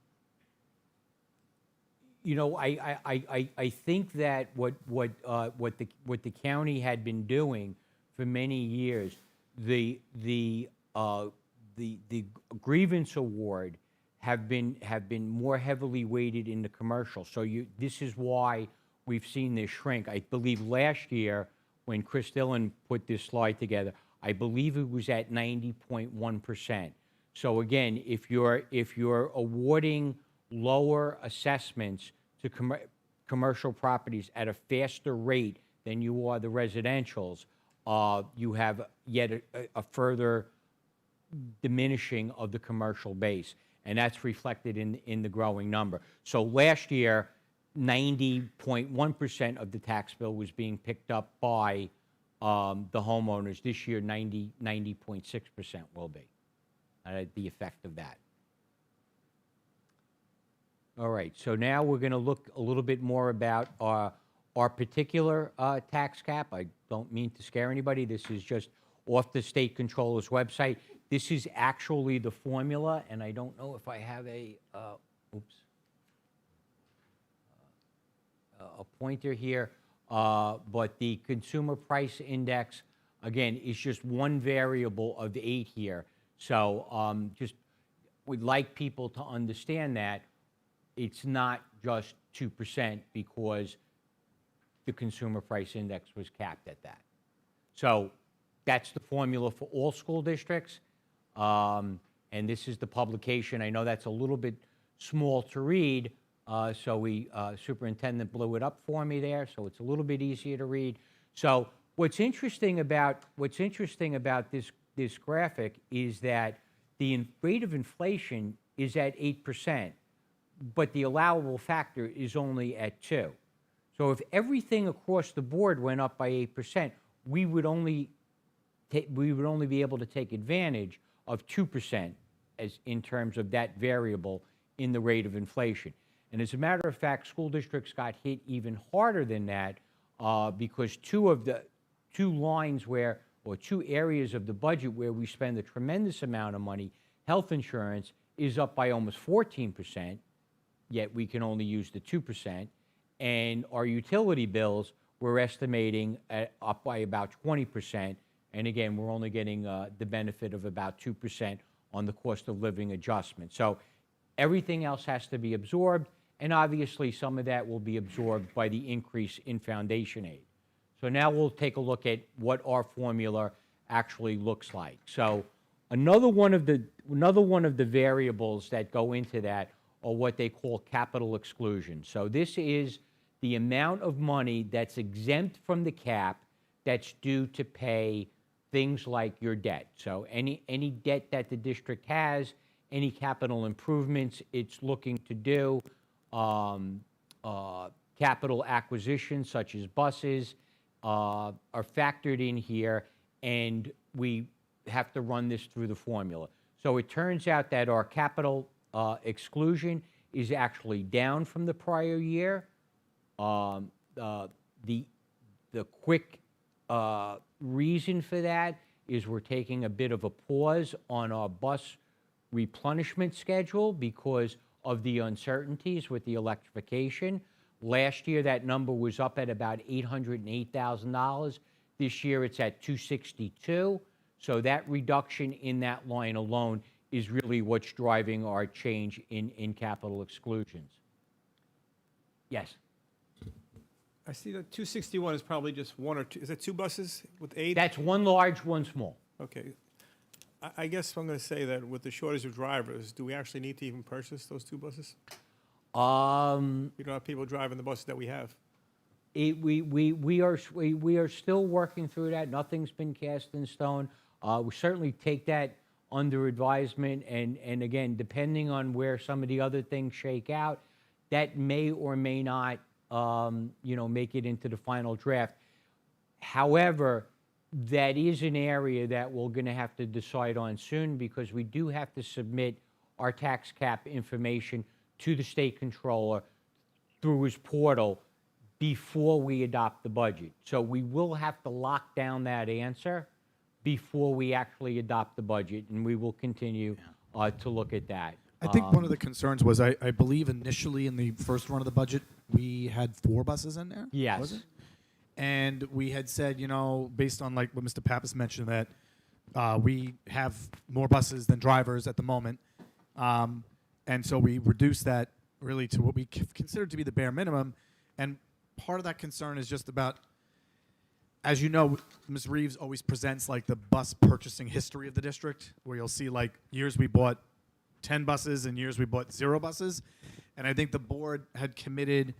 know, I think that what the county had been doing for many years, the grievance award have been more heavily weighted in the commercial. So this is why we've seen this shrink. I believe last year when Chris Dillon put this slide together, I believe it was at 90.1%. So again, if you're awarding lower assessments to commercial properties at a faster rate than you are the residentials, you have yet a further diminishing of the commercial base, and that's reflected in the growing number. So last year, 90.1% of the tax bill was being picked up by the homeowners. This year, 90.6% will be the effect of that. All right, so now we're going to look a little bit more about our particular tax cap. I don't mean to scare anybody. This is just off the state controller's website. This is actually the formula, and I don't know if I have a pointer here, but the consumer price index, again, is just one variable of the 8 here. So just we'd like people to understand that it's not just 2% because the consumer price index was capped at that. So that's the formula for all school districts. And this is the publication. I know that's a little bit small to read, so superintendent blew it up for me there, so it's a little bit easier to read. So what's interesting about this graphic is that the rate of inflation is at 8%, but the allowable factor is only at 2. So if everything across the board went up by 8%, we would only be able to take advantage of 2% as in terms of that variable in the rate of inflation. And as a matter of fact, school districts got hit even harder than that because two areas of the budget where we spend a tremendous amount of money, health insurance, is up by almost 14%, yet we can only use the 2%. And our utility bills, we're estimating up by about 20%. And again, we're only getting the benefit of about 2% on the cost of living adjustment. So everything else has to be absorbed, and obviously some of that will be absorbed by the increase in foundation aid. So now we'll take a look at what our formula actually looks like. So another one of the variables that go into that are what they call capital exclusion. So this is the amount of money that's exempt from the cap that's due to pay things like your debt. So any debt that the district has any capital improvements it's looking to do, capital acquisitions such as buses are factored in here, and we have to run this through the formula. So it turns out that our capital exclusion is actually down from the prior year. The quick reason for that is we're taking a bit of a pause on our bus replenishment schedule because of the uncertainties with the electrification. Last year, that number was up at about $808,000. This year, it's at $262,000. So that reduction in that line alone is really what's driving our change in capital exclusions. Yes. I see that 261 is probably just one or two. Is it two buses with aid? That's one large, one small. Okay. I guess I'm going to say that with the shortage of drivers, do we actually need to even purchase those two buses? We don't have people driving the buses that we have. We are still working through that. Nothing's been cast in stone. We certainly take that under advisement, and again, depending on where some of the other things shake out, that may or may not, make it into the final draft. However, that is an area that we're going to have to decide on soon because we do have to submit our tax cap information to the state controller through his portal before we adopt the budget. So we will have to lock down that answer before we actually adopt the budget, and we will continue to look at that. I think one of the concerns was, I believe initially in the first run of the budget, we had 4 buses in there? Yes. Was it? And we had said, based on like what Mr. Pappas mentioned, that we have more buses than drivers at the moment. And so we reduced that really to what we consider to be the bare minimum. And part of that concern is just about, as you know, Ms. Reeves always presents like the bus purchasing history of the district, where you'll see like years we bought 10 buses and years we bought 0 buses. And I think the board had committed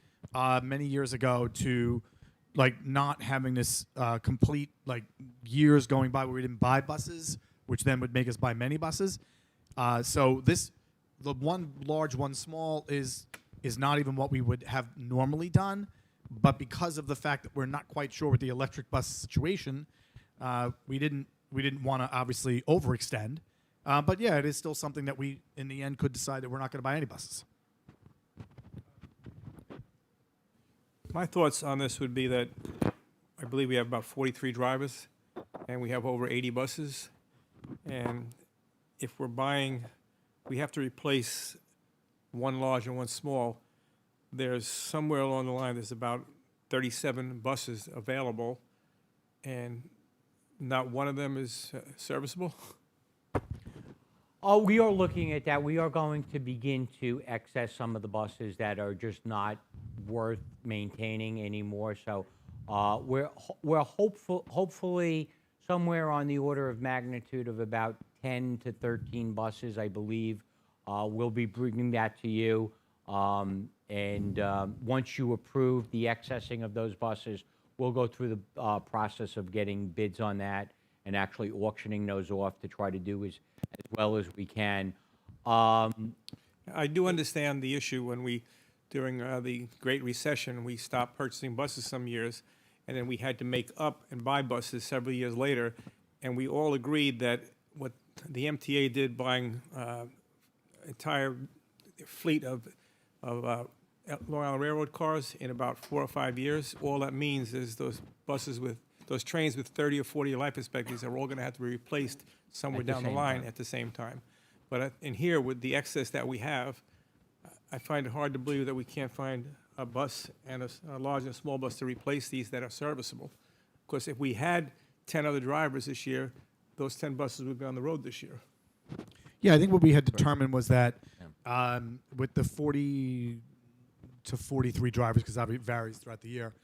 many years ago to like not having this complete like years going by where we didn't buy buses, which then would make us buy many buses. So the one large, one small is not even what we would have normally done. But because of the fact that we're not quite sure with the electric bus situation, we didn't want to obviously overextend. But yeah, it is still something that we, in the end, could decide that we're not going to buy any buses. My thoughts on this would be that I believe we have about 43 drivers, and we have over 80 buses. And if we're buying, we have to replace one large and one small. There's somewhere along the line, there's about 37 buses available, and not one of them is serviceable. Oh, we are looking at that. We are going to begin to excess some of the buses that are just not worth maintaining anymore. So we're hopefully somewhere on the order of magnitude of about 10 to 13 buses, I believe. We'll be bringing that to you. And once you approve the accessing of those buses, we'll go through the process of getting bids on that and actually auctioning those off to try to do as well as we can. I do understand the issue when we, during the Great Recession, we stopped purchasing buses some years, and then we had to make up and buy buses several years later, and we all agreed that what the MTA did, buying entire fleet of Long Island Railroad cars in about 4 or 5 years, all that means is those buses with, those trains with 30 or 40 life expectancies are all going to have to be replaced somewhere down the line at the same time. But in here, with the excess that we have, I find it hard to believe that we can't find a bus and a large and small bus to replace these that are serviceable. Of course, if we had 10 other drivers this year, those 10 buses would be on the road this year. Yeah, I think what we had determined was that with the 40 to 43 drivers, because it varies throughout the year,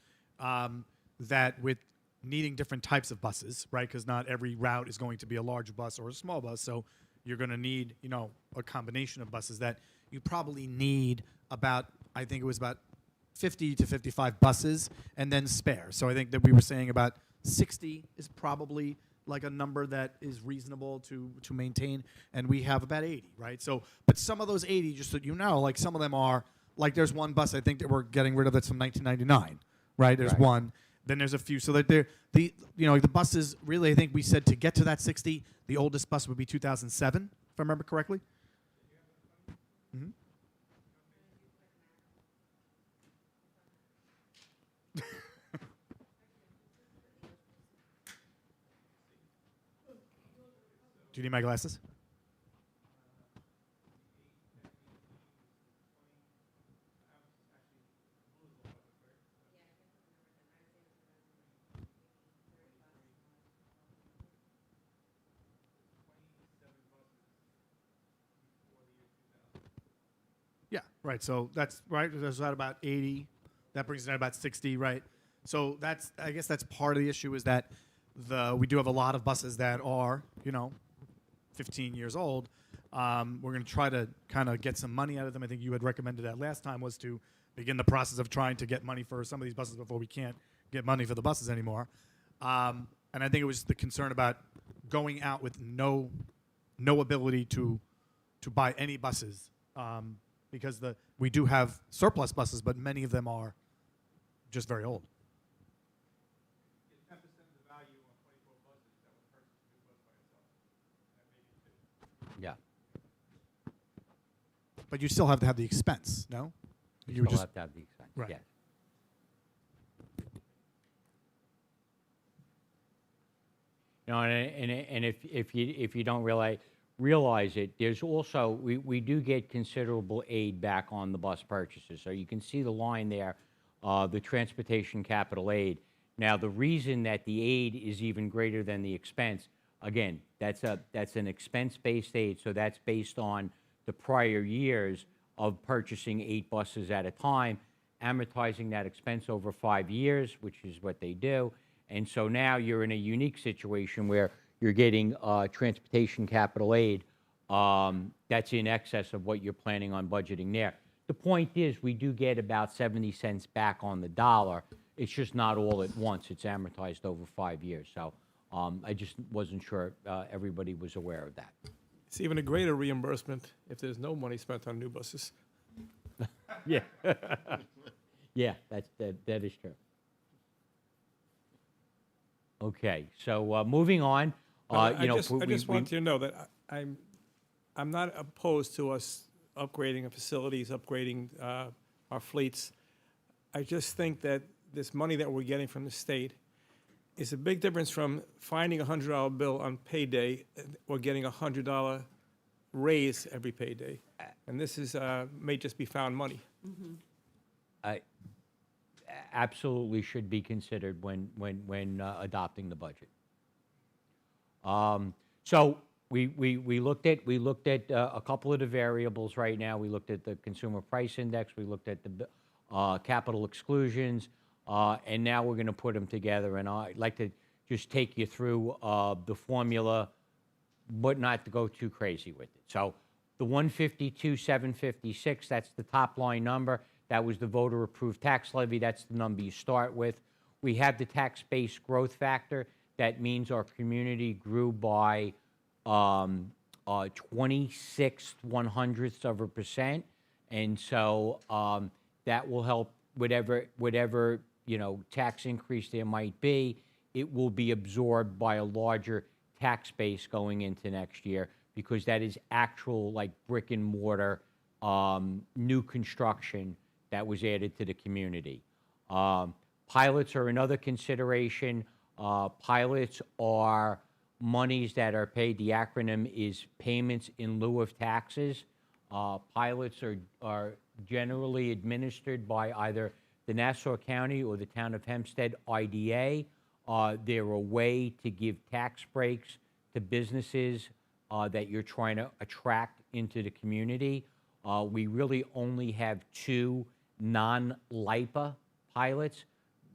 that with needing different types of buses, right? Because not every route is going to be a large bus or a small bus, so you're going to need, a combination of buses that you probably need about, I think it was about 50 to 55 buses and then spare. So I think that we were saying about 60 is probably like a number that is reasonable to maintain, and we have about 80, right? So, but some of those 80, just so you know, like some of them are, like there's one bus I think that we're getting rid of that's from 1999, right? There's one. Then there's a few. So that the buses really, I think we said to get to that 60, the oldest bus would be 2007, if I remember correctly. Mm-hmm. Do you need my glasses? Yeah, right. So that's right. There's about 80. That brings it down about 60, right? So I guess that's part of the issue is that we do have a lot of buses that are, 15 years old. We're going to try to kind of get some money out of them. I think you had recommended that last time was to begin the process of trying to get money for some of these buses before we can't get money for the buses anymore. And I think it was the concern about going out with no ability to buy any buses because we do have surplus buses, but many of them are just very old. Yeah. But you still have to have the expense, no? You still have to have the expense, right. yes. And if you don't realize it, there's also we do get considerable aid back on the bus purchases. So you can see the line there, the transportation capital aid. Now the reason that the aid is even greater than the expense, again, that's an expense-based aid. So that's based on the prior years of purchasing 8 buses at a time, amortizing that expense over 5 years, which is what they do. And so now you're in a unique situation where you're getting transportation capital aid that's in excess of what you're planning on budgeting there. The point is we do get about 70 cents back on the dollar. It's just not all at once. It's amortized over 5 years. So I just wasn't sure everybody was aware of that. It's even a greater reimbursement if there's no money spent on new buses. Yeah. Yeah, that is true. Okay, so moving on. I just want you to know that I'm not opposed to us upgrading our facilities, upgrading our fleets. I just think that this money that we're getting from the state is a big difference from finding a $100 bill on payday or getting a $100 raise every payday. And this is may just be found money. Absolutely should be considered when adopting the budget. So we looked at a couple of the variables right now. We looked at the consumer price index. We looked at the capital exclusions, and now we're going to put them together. And I'd like to just take you through the formula, but not to go too crazy with it. So the 152,756, that's the top line number. That was the voter-approved tax levy. That's the number you start with. We have the tax-based growth factor. That means our community grew by 26/100%, and so that will help whatever tax increase there might be. It will be absorbed by a larger tax base going into next year because that is actual like brick and mortar new construction that was added to the community. Pilots are another consideration. Pilots are monies that are paid. The acronym is payments in lieu of taxes. Pilots are generally administered by either the Nassau County or the Town of Hempstead IDA. They're a way to give tax breaks to businesses that you're trying to attract into the community. We really only have 2 non-LIPA pilots.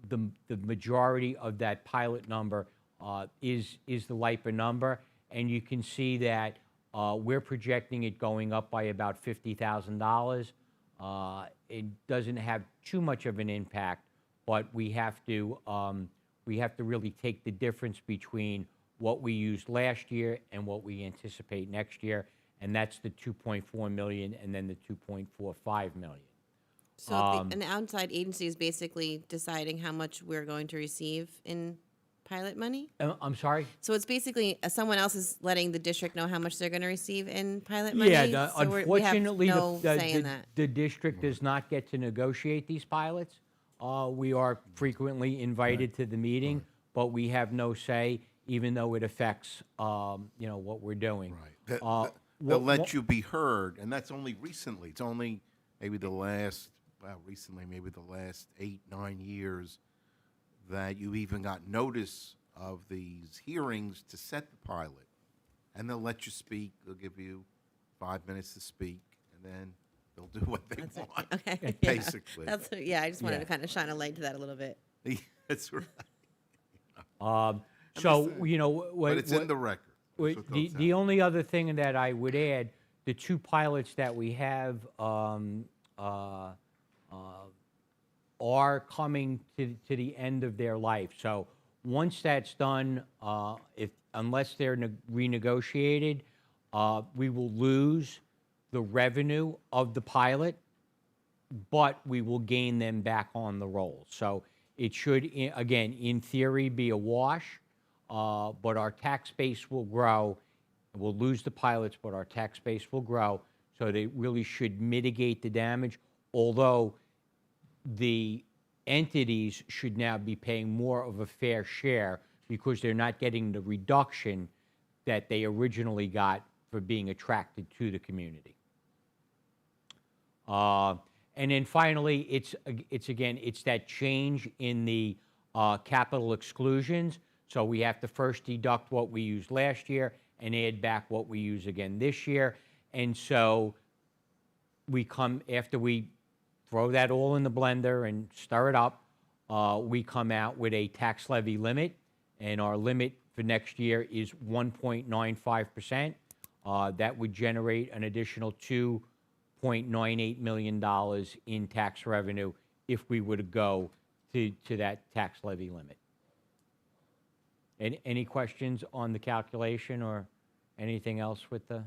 The majority of that pilot number is the LIPA number, and you can see that we're projecting it going up by about $50,000. It doesn't have too much of an impact, but we have to really take the difference between what we used last year and what we anticipate next year, and that's the 2.4 million and then the 2.45 million. So an outside agency is basically deciding how much we're going to receive in pilot money? I'm sorry? So it's basically someone else is letting the district know how much they're going to receive in pilot money? Yeah, So we have unfortunately, no say in that. the district does not get to negotiate these pilots. We are frequently invited to the meeting, but we have no say, even though it affects, what we're doing. Right. They'll let you be heard, and that's only recently. It's only maybe the last 8, 9 years that you even got notice of these hearings to set the pilot. And they'll let you speak. They'll give you 5 minutes to speak, and then they'll do what they want. Okay. Basically. I just wanted to kind of shine a light to that a little bit. That's right. But it's in the record. That's what they'll The only other thing that I would add, the two pilots that we have are coming to the end of their life. So once that's done, unless they're renegotiated, we will lose the revenue of the pilot, but we will gain them back on the roll. So it should, again, in theory, be a wash, but our tax base will grow. We'll lose the pilots, but our tax base will grow. So they really should mitigate the damage, although the entities should now be paying more of a fair share because they're not getting the reduction that they originally got for being attracted to the community. And then finally, it's that change in the capital exclusions. So we have to first deduct what we used last year and add back what we use again this year. And so after we throw that all in the blender and stir it up, we come out with a tax levy limit, and our limit for next year is 1.95%. That would generate an additional $2.98 million in tax revenue if we were to go to that tax levy limit. Any questions on the calculation or anything else with the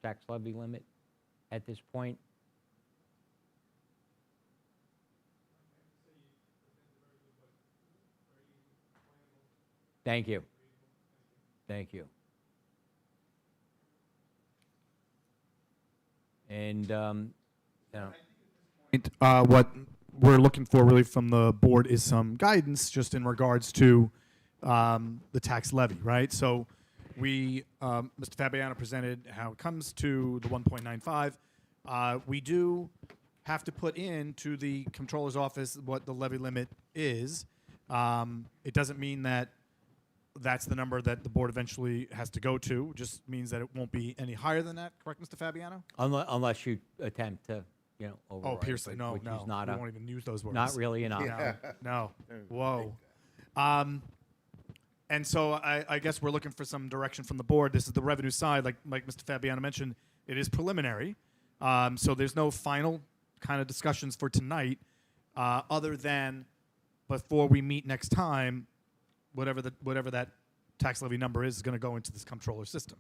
tax levy limit at this point? Thank you. Thank you. And, what we're looking for really from the board is some guidance just in regards to the tax levy, right? So we, Mr. Fabiano presented how it comes to the 1.95. We do have to put into the comptroller's office what the levy limit is. It doesn't mean that that's the number that the board eventually has to go to. It just means that it won't be any higher than that. Correct, Mr. Fabiano? unless you attempt to, override. Oh, Pierce, no, which no. is not We a- won't even use those words. Not really an option. No. Whoa. And so I guess we're looking for some direction from the board. This is the revenue side. Like Mr. Fabiano mentioned, it is preliminary. So there's no final kind of discussions for tonight other than before we meet next time, whatever that tax levy number is going to go into this comptroller system.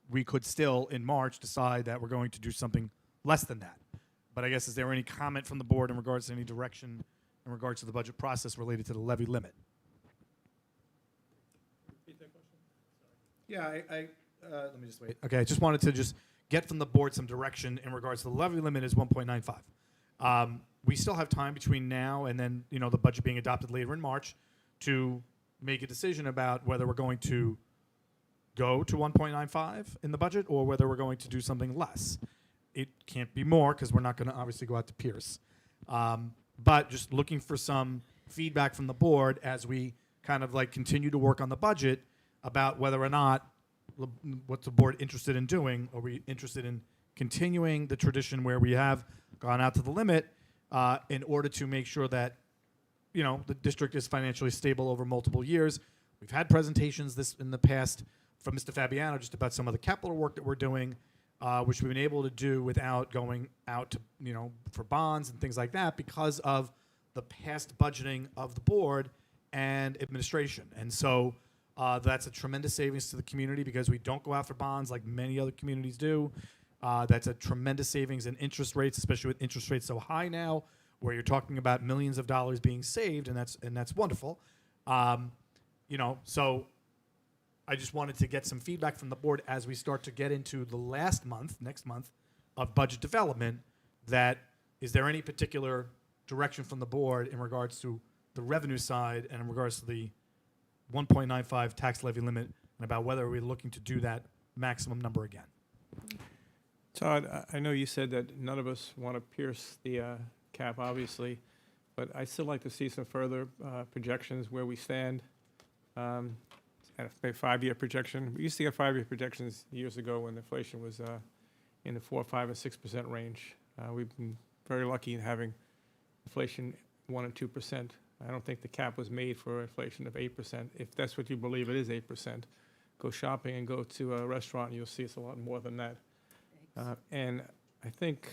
We could still, in March, decide that we're going to do something less than that. But I guess, is there any comment from the board in regards to any direction in regards to the budget process related to the levy limit? Yeah, let me just wait. Okay, I just wanted to just get from the board some direction in regards to the levy limit is 1.95. We still have time between now and then, the budget being adopted later in March to make a decision about whether we're going to go to 1.95 in the budget or whether we're going to do something less. It can't be more because we're not going to obviously go out to Pierce. But just looking for some feedback from the board as we kind of continue to work on the budget about whether or not what's the board interested in doing. Are we interested in continuing the tradition where we have gone out to the limit in order to make sure that the district is financially stable over multiple years? We've had presentations in the past from Mr. Fabiano just about some of the capital work that we're doing, which we've been able to do without going out to, for bonds and things like that because of the past budgeting of the board and administration. And so that's a tremendous savings to the community because we don't go out for bonds like many other communities do. That's a tremendous savings in interest rates, especially with interest rates so high now, where you're talking about millions of dollars being saved, and that's wonderful. So I just wanted to get some feedback from the board as we start to get into the next month, of budget development. That is there any particular direction from the board in regards to the revenue side and in regards to the 1.95 tax levy limit, and about whether we're looking to do that maximum number again? Todd, I know you said that none of us want to pierce the cap, obviously, but I'd still like to see some further projections where we stand. And a 5-year projection. We used to get 5-year projections years ago when inflation was in the 4, 5, and 6% range. We've been very lucky in having inflation 1 and 2%. I don't think the cap was made for inflation of 8%. If that's what you believe it is 8%, go shopping and go to a restaurant and you'll see it's a lot more than that. And I think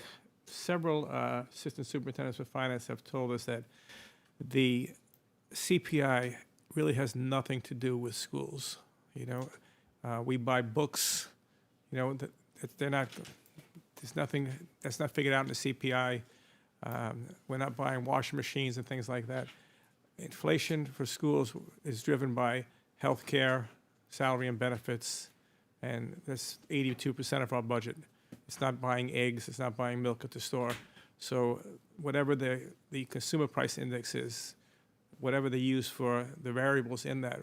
several assistant superintendents of finance have told us that the CPI really has nothing to do with schools. We buy books, they're not, there's nothing, that's not figured out in the CPI. We're not buying washing machines and things like that. Inflation for schools is driven by healthcare, salary and benefits, and that's 82% of our budget. It's not buying eggs, it's not buying milk at the store. So whatever the consumer price index is, whatever they use for the variables in that,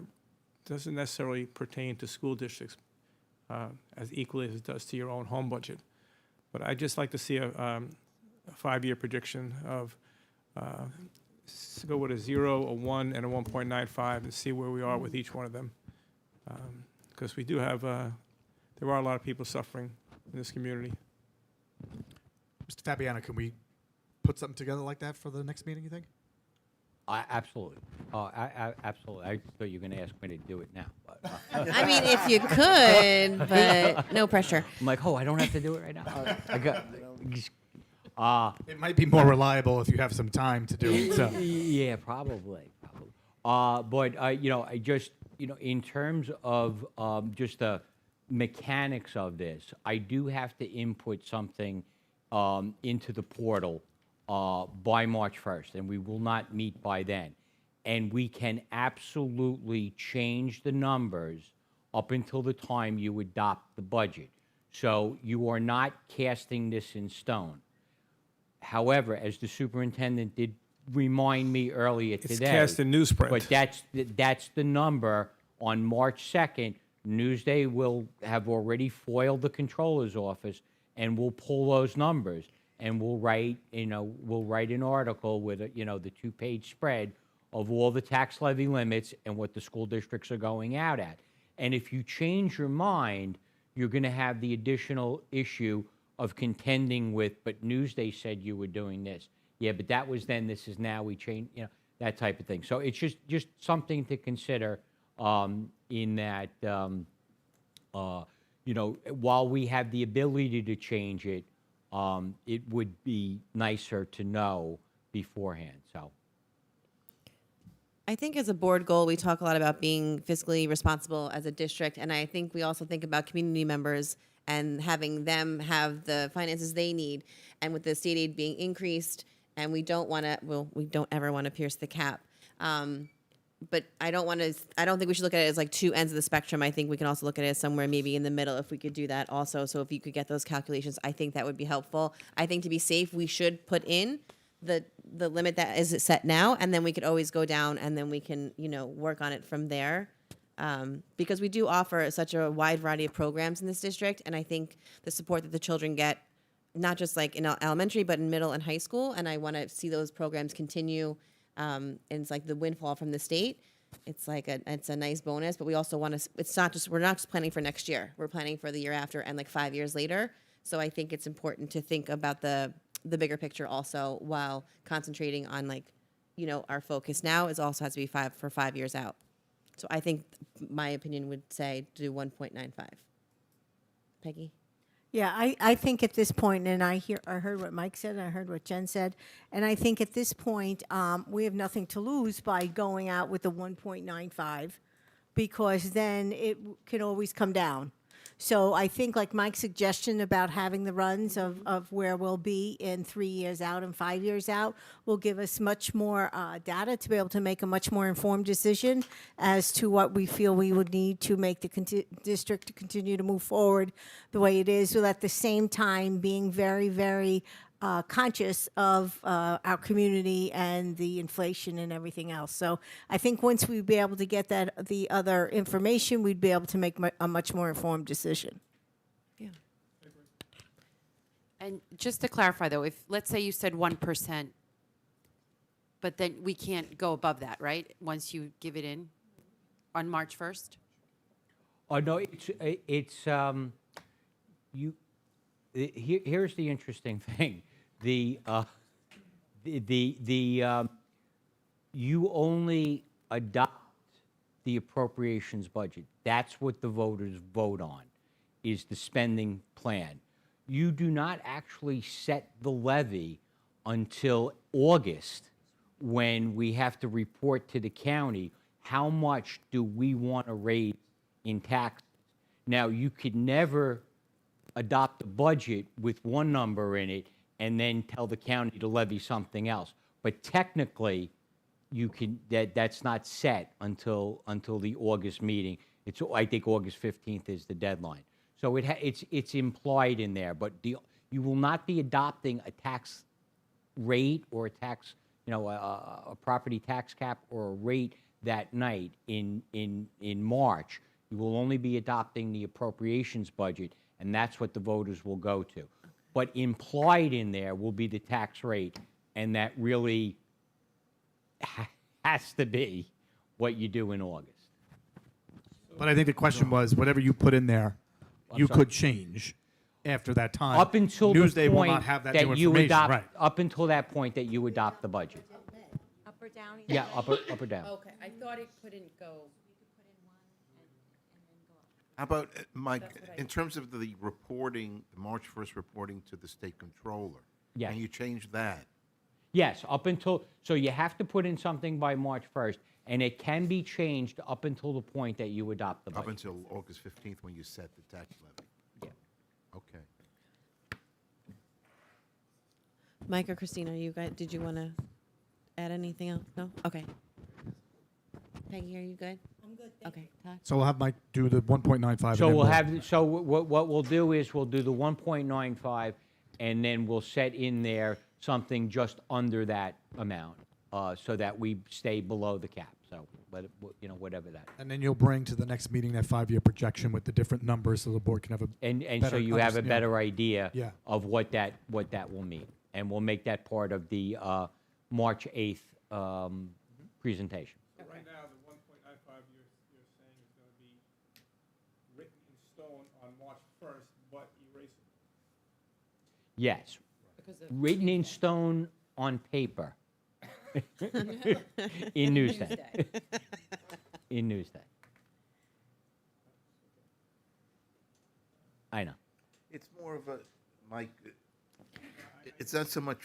doesn't necessarily pertain to school districts as equally as it does to your own home budget. But I'd just like to see a 5-year prediction of go with a 0, a 1, and a 1.95 and see where we are with each one of them. Because we do have, there are a lot of people suffering in this community. Mr. Fabiano, can we put something together like that for the next meeting, you think? Absolutely. Absolutely. I thought you were going to ask me to do it now. But, I mean, if you could, but no pressure. I'm like, I don't have to do it right now. I got. It might be more reliable if you have some time to do it. So. Yeah, probably. But I just, in terms of just the mechanics of this, I do have to input something into the portal by March 1st, and we will not meet by then. And we can absolutely change the numbers up until the time you adopt the budget. So you are not casting this in stone. However, as the superintendent did remind me earlier today, It's cast in newsprint. but that's the number on March 2nd. Newsday will have already foiled the controller's office, and we'll pull those numbers, and we'll write an article with the 2-page spread of all the tax levy limits and what the school districts are going out at. And if you change your mind, you're going to have the additional issue of contending with, but Newsday said you were doing this. Yeah, but that was then, this is now, we change, that type of thing. So it's just something to consider in that, while we have the ability to change it, it would be nicer to know beforehand. So I think as a board goal, we talk a lot about being fiscally responsible as a district, and I think we also think about community members and having them have the finances they need. And with the state aid being increased, and we don't ever want to pierce the cap. But I don't think we should look at it as like two ends of the spectrum. I think we can also look at it as somewhere maybe in the middle if we could do that also. So if you could get those calculations, I think that would be helpful. I think to be safe, we should put in the limit that is set now, and then we could always go down, and then we can, work on it from there. Because we do offer such a wide variety of programs in this district, and I think the support that the children get, not just like in elementary, but in middle and high school, and I want to see those programs continue. And it's like the windfall from the state. It's like it's a nice bonus, but we also want to. We're not just planning for next year. We're planning for the year after and like 5 years later. So I think it's important to think about the bigger picture also, while concentrating on our focus now is also has to be 5 years out. So I think my opinion would say do 1.95. Peggy? Yeah, I think at this point, and I heard what Mike said, and I heard what Jen said, and I think at this point, we have nothing to lose by going out with the 1.95, because then it can always come down. So I think like Mike's suggestion about having the runs of where we'll be in 3 years out and 5 years out will give us much more data to be able to make a much more informed decision as to what we feel we would need to make the district to continue to move forward the way it is, while at the same time being very, very conscious of our community and the inflation and everything else. So I think once we'd be able to get the other information, we'd be able to make a much more informed decision. And just to clarify, though, if, let's say you said 1%, but then we can't go above that, right? Once you give it in on March 1st? Oh, no, here's the interesting thing. You only adopt the appropriations budget. That's what the voters vote on, is the spending plan. You do not actually set the levy until August, when we have to report to the county how much do we want to raise in taxes. Now, you could never adopt a budget with one number in it and then tell the county to levy something else. But technically, you can, that's not set until the August meeting. I think August 15th is the deadline. So it's implied in there, but you will not be adopting a tax rate or a tax, a property tax cap or a rate that night in March. You will only be adopting the appropriations budget, and that's what the voters will go to. But implied in there will be the tax rate, and that really has to be what you do in August. But I think the question was, whatever you put in there, you sorry. could change after that time. Up until Newsday the will point not have that that new you information, adopt, right? up until that point that you adopt the budget. Up or down? Yeah, up or down. Okay, I thought it couldn't go. How about, Mike, in terms of the reporting, the March 1st reporting to the state controller? Yes. Can you change that? Yes, up until, so you have to put in something by March 1st, and it can be changed up until the point that you adopt the budget. Up until August 15th when you set the tax levy? Yeah. Okay. Mike or Christina, did you want to add anything else? No? Okay. Peggy, are you good? I'm good. Okay, Todd? So we'll have Mike do the 1.95. So what we'll do is we'll do the 1.95, and then we'll set in there something just under that amount, so that we stay below the cap. So, whatever that. And then you'll bring to the next meeting that 5-year projection with the different numbers, so the board can have a And so better you have a understand- better idea Yeah. of what that will mean, and we'll make that part of the March 8th presentation. So right now, the 1.95 you're saying is going to be written in stone on March 1st, but erasable. Yes, written in stone on paper. In Newsday. In Newsday. I know. It's more of a, Mike, it's not so much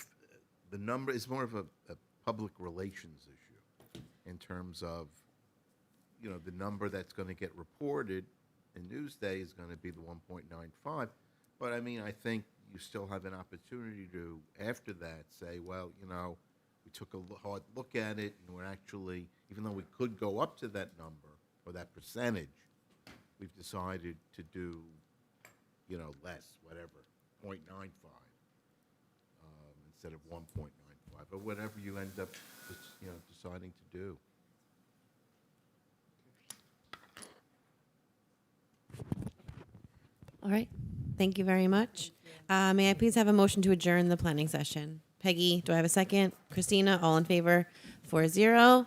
the number, it's more of a public relations issue in terms of, the number that's going to get reported in Newsday is going to be the 1.95. But I mean, I think you still have an opportunity to, after that, say, well, we took a hard look at it, and we're actually, even though we could go up to that number or that percentage, we've decided to do, less, whatever, 0.95 instead of 1.95, or whatever you end up, deciding to do. All right. Thank you very much. May I please have a motion to adjourn the planning session? Peggy, do I have a second? Christina, all in favor? 4-0.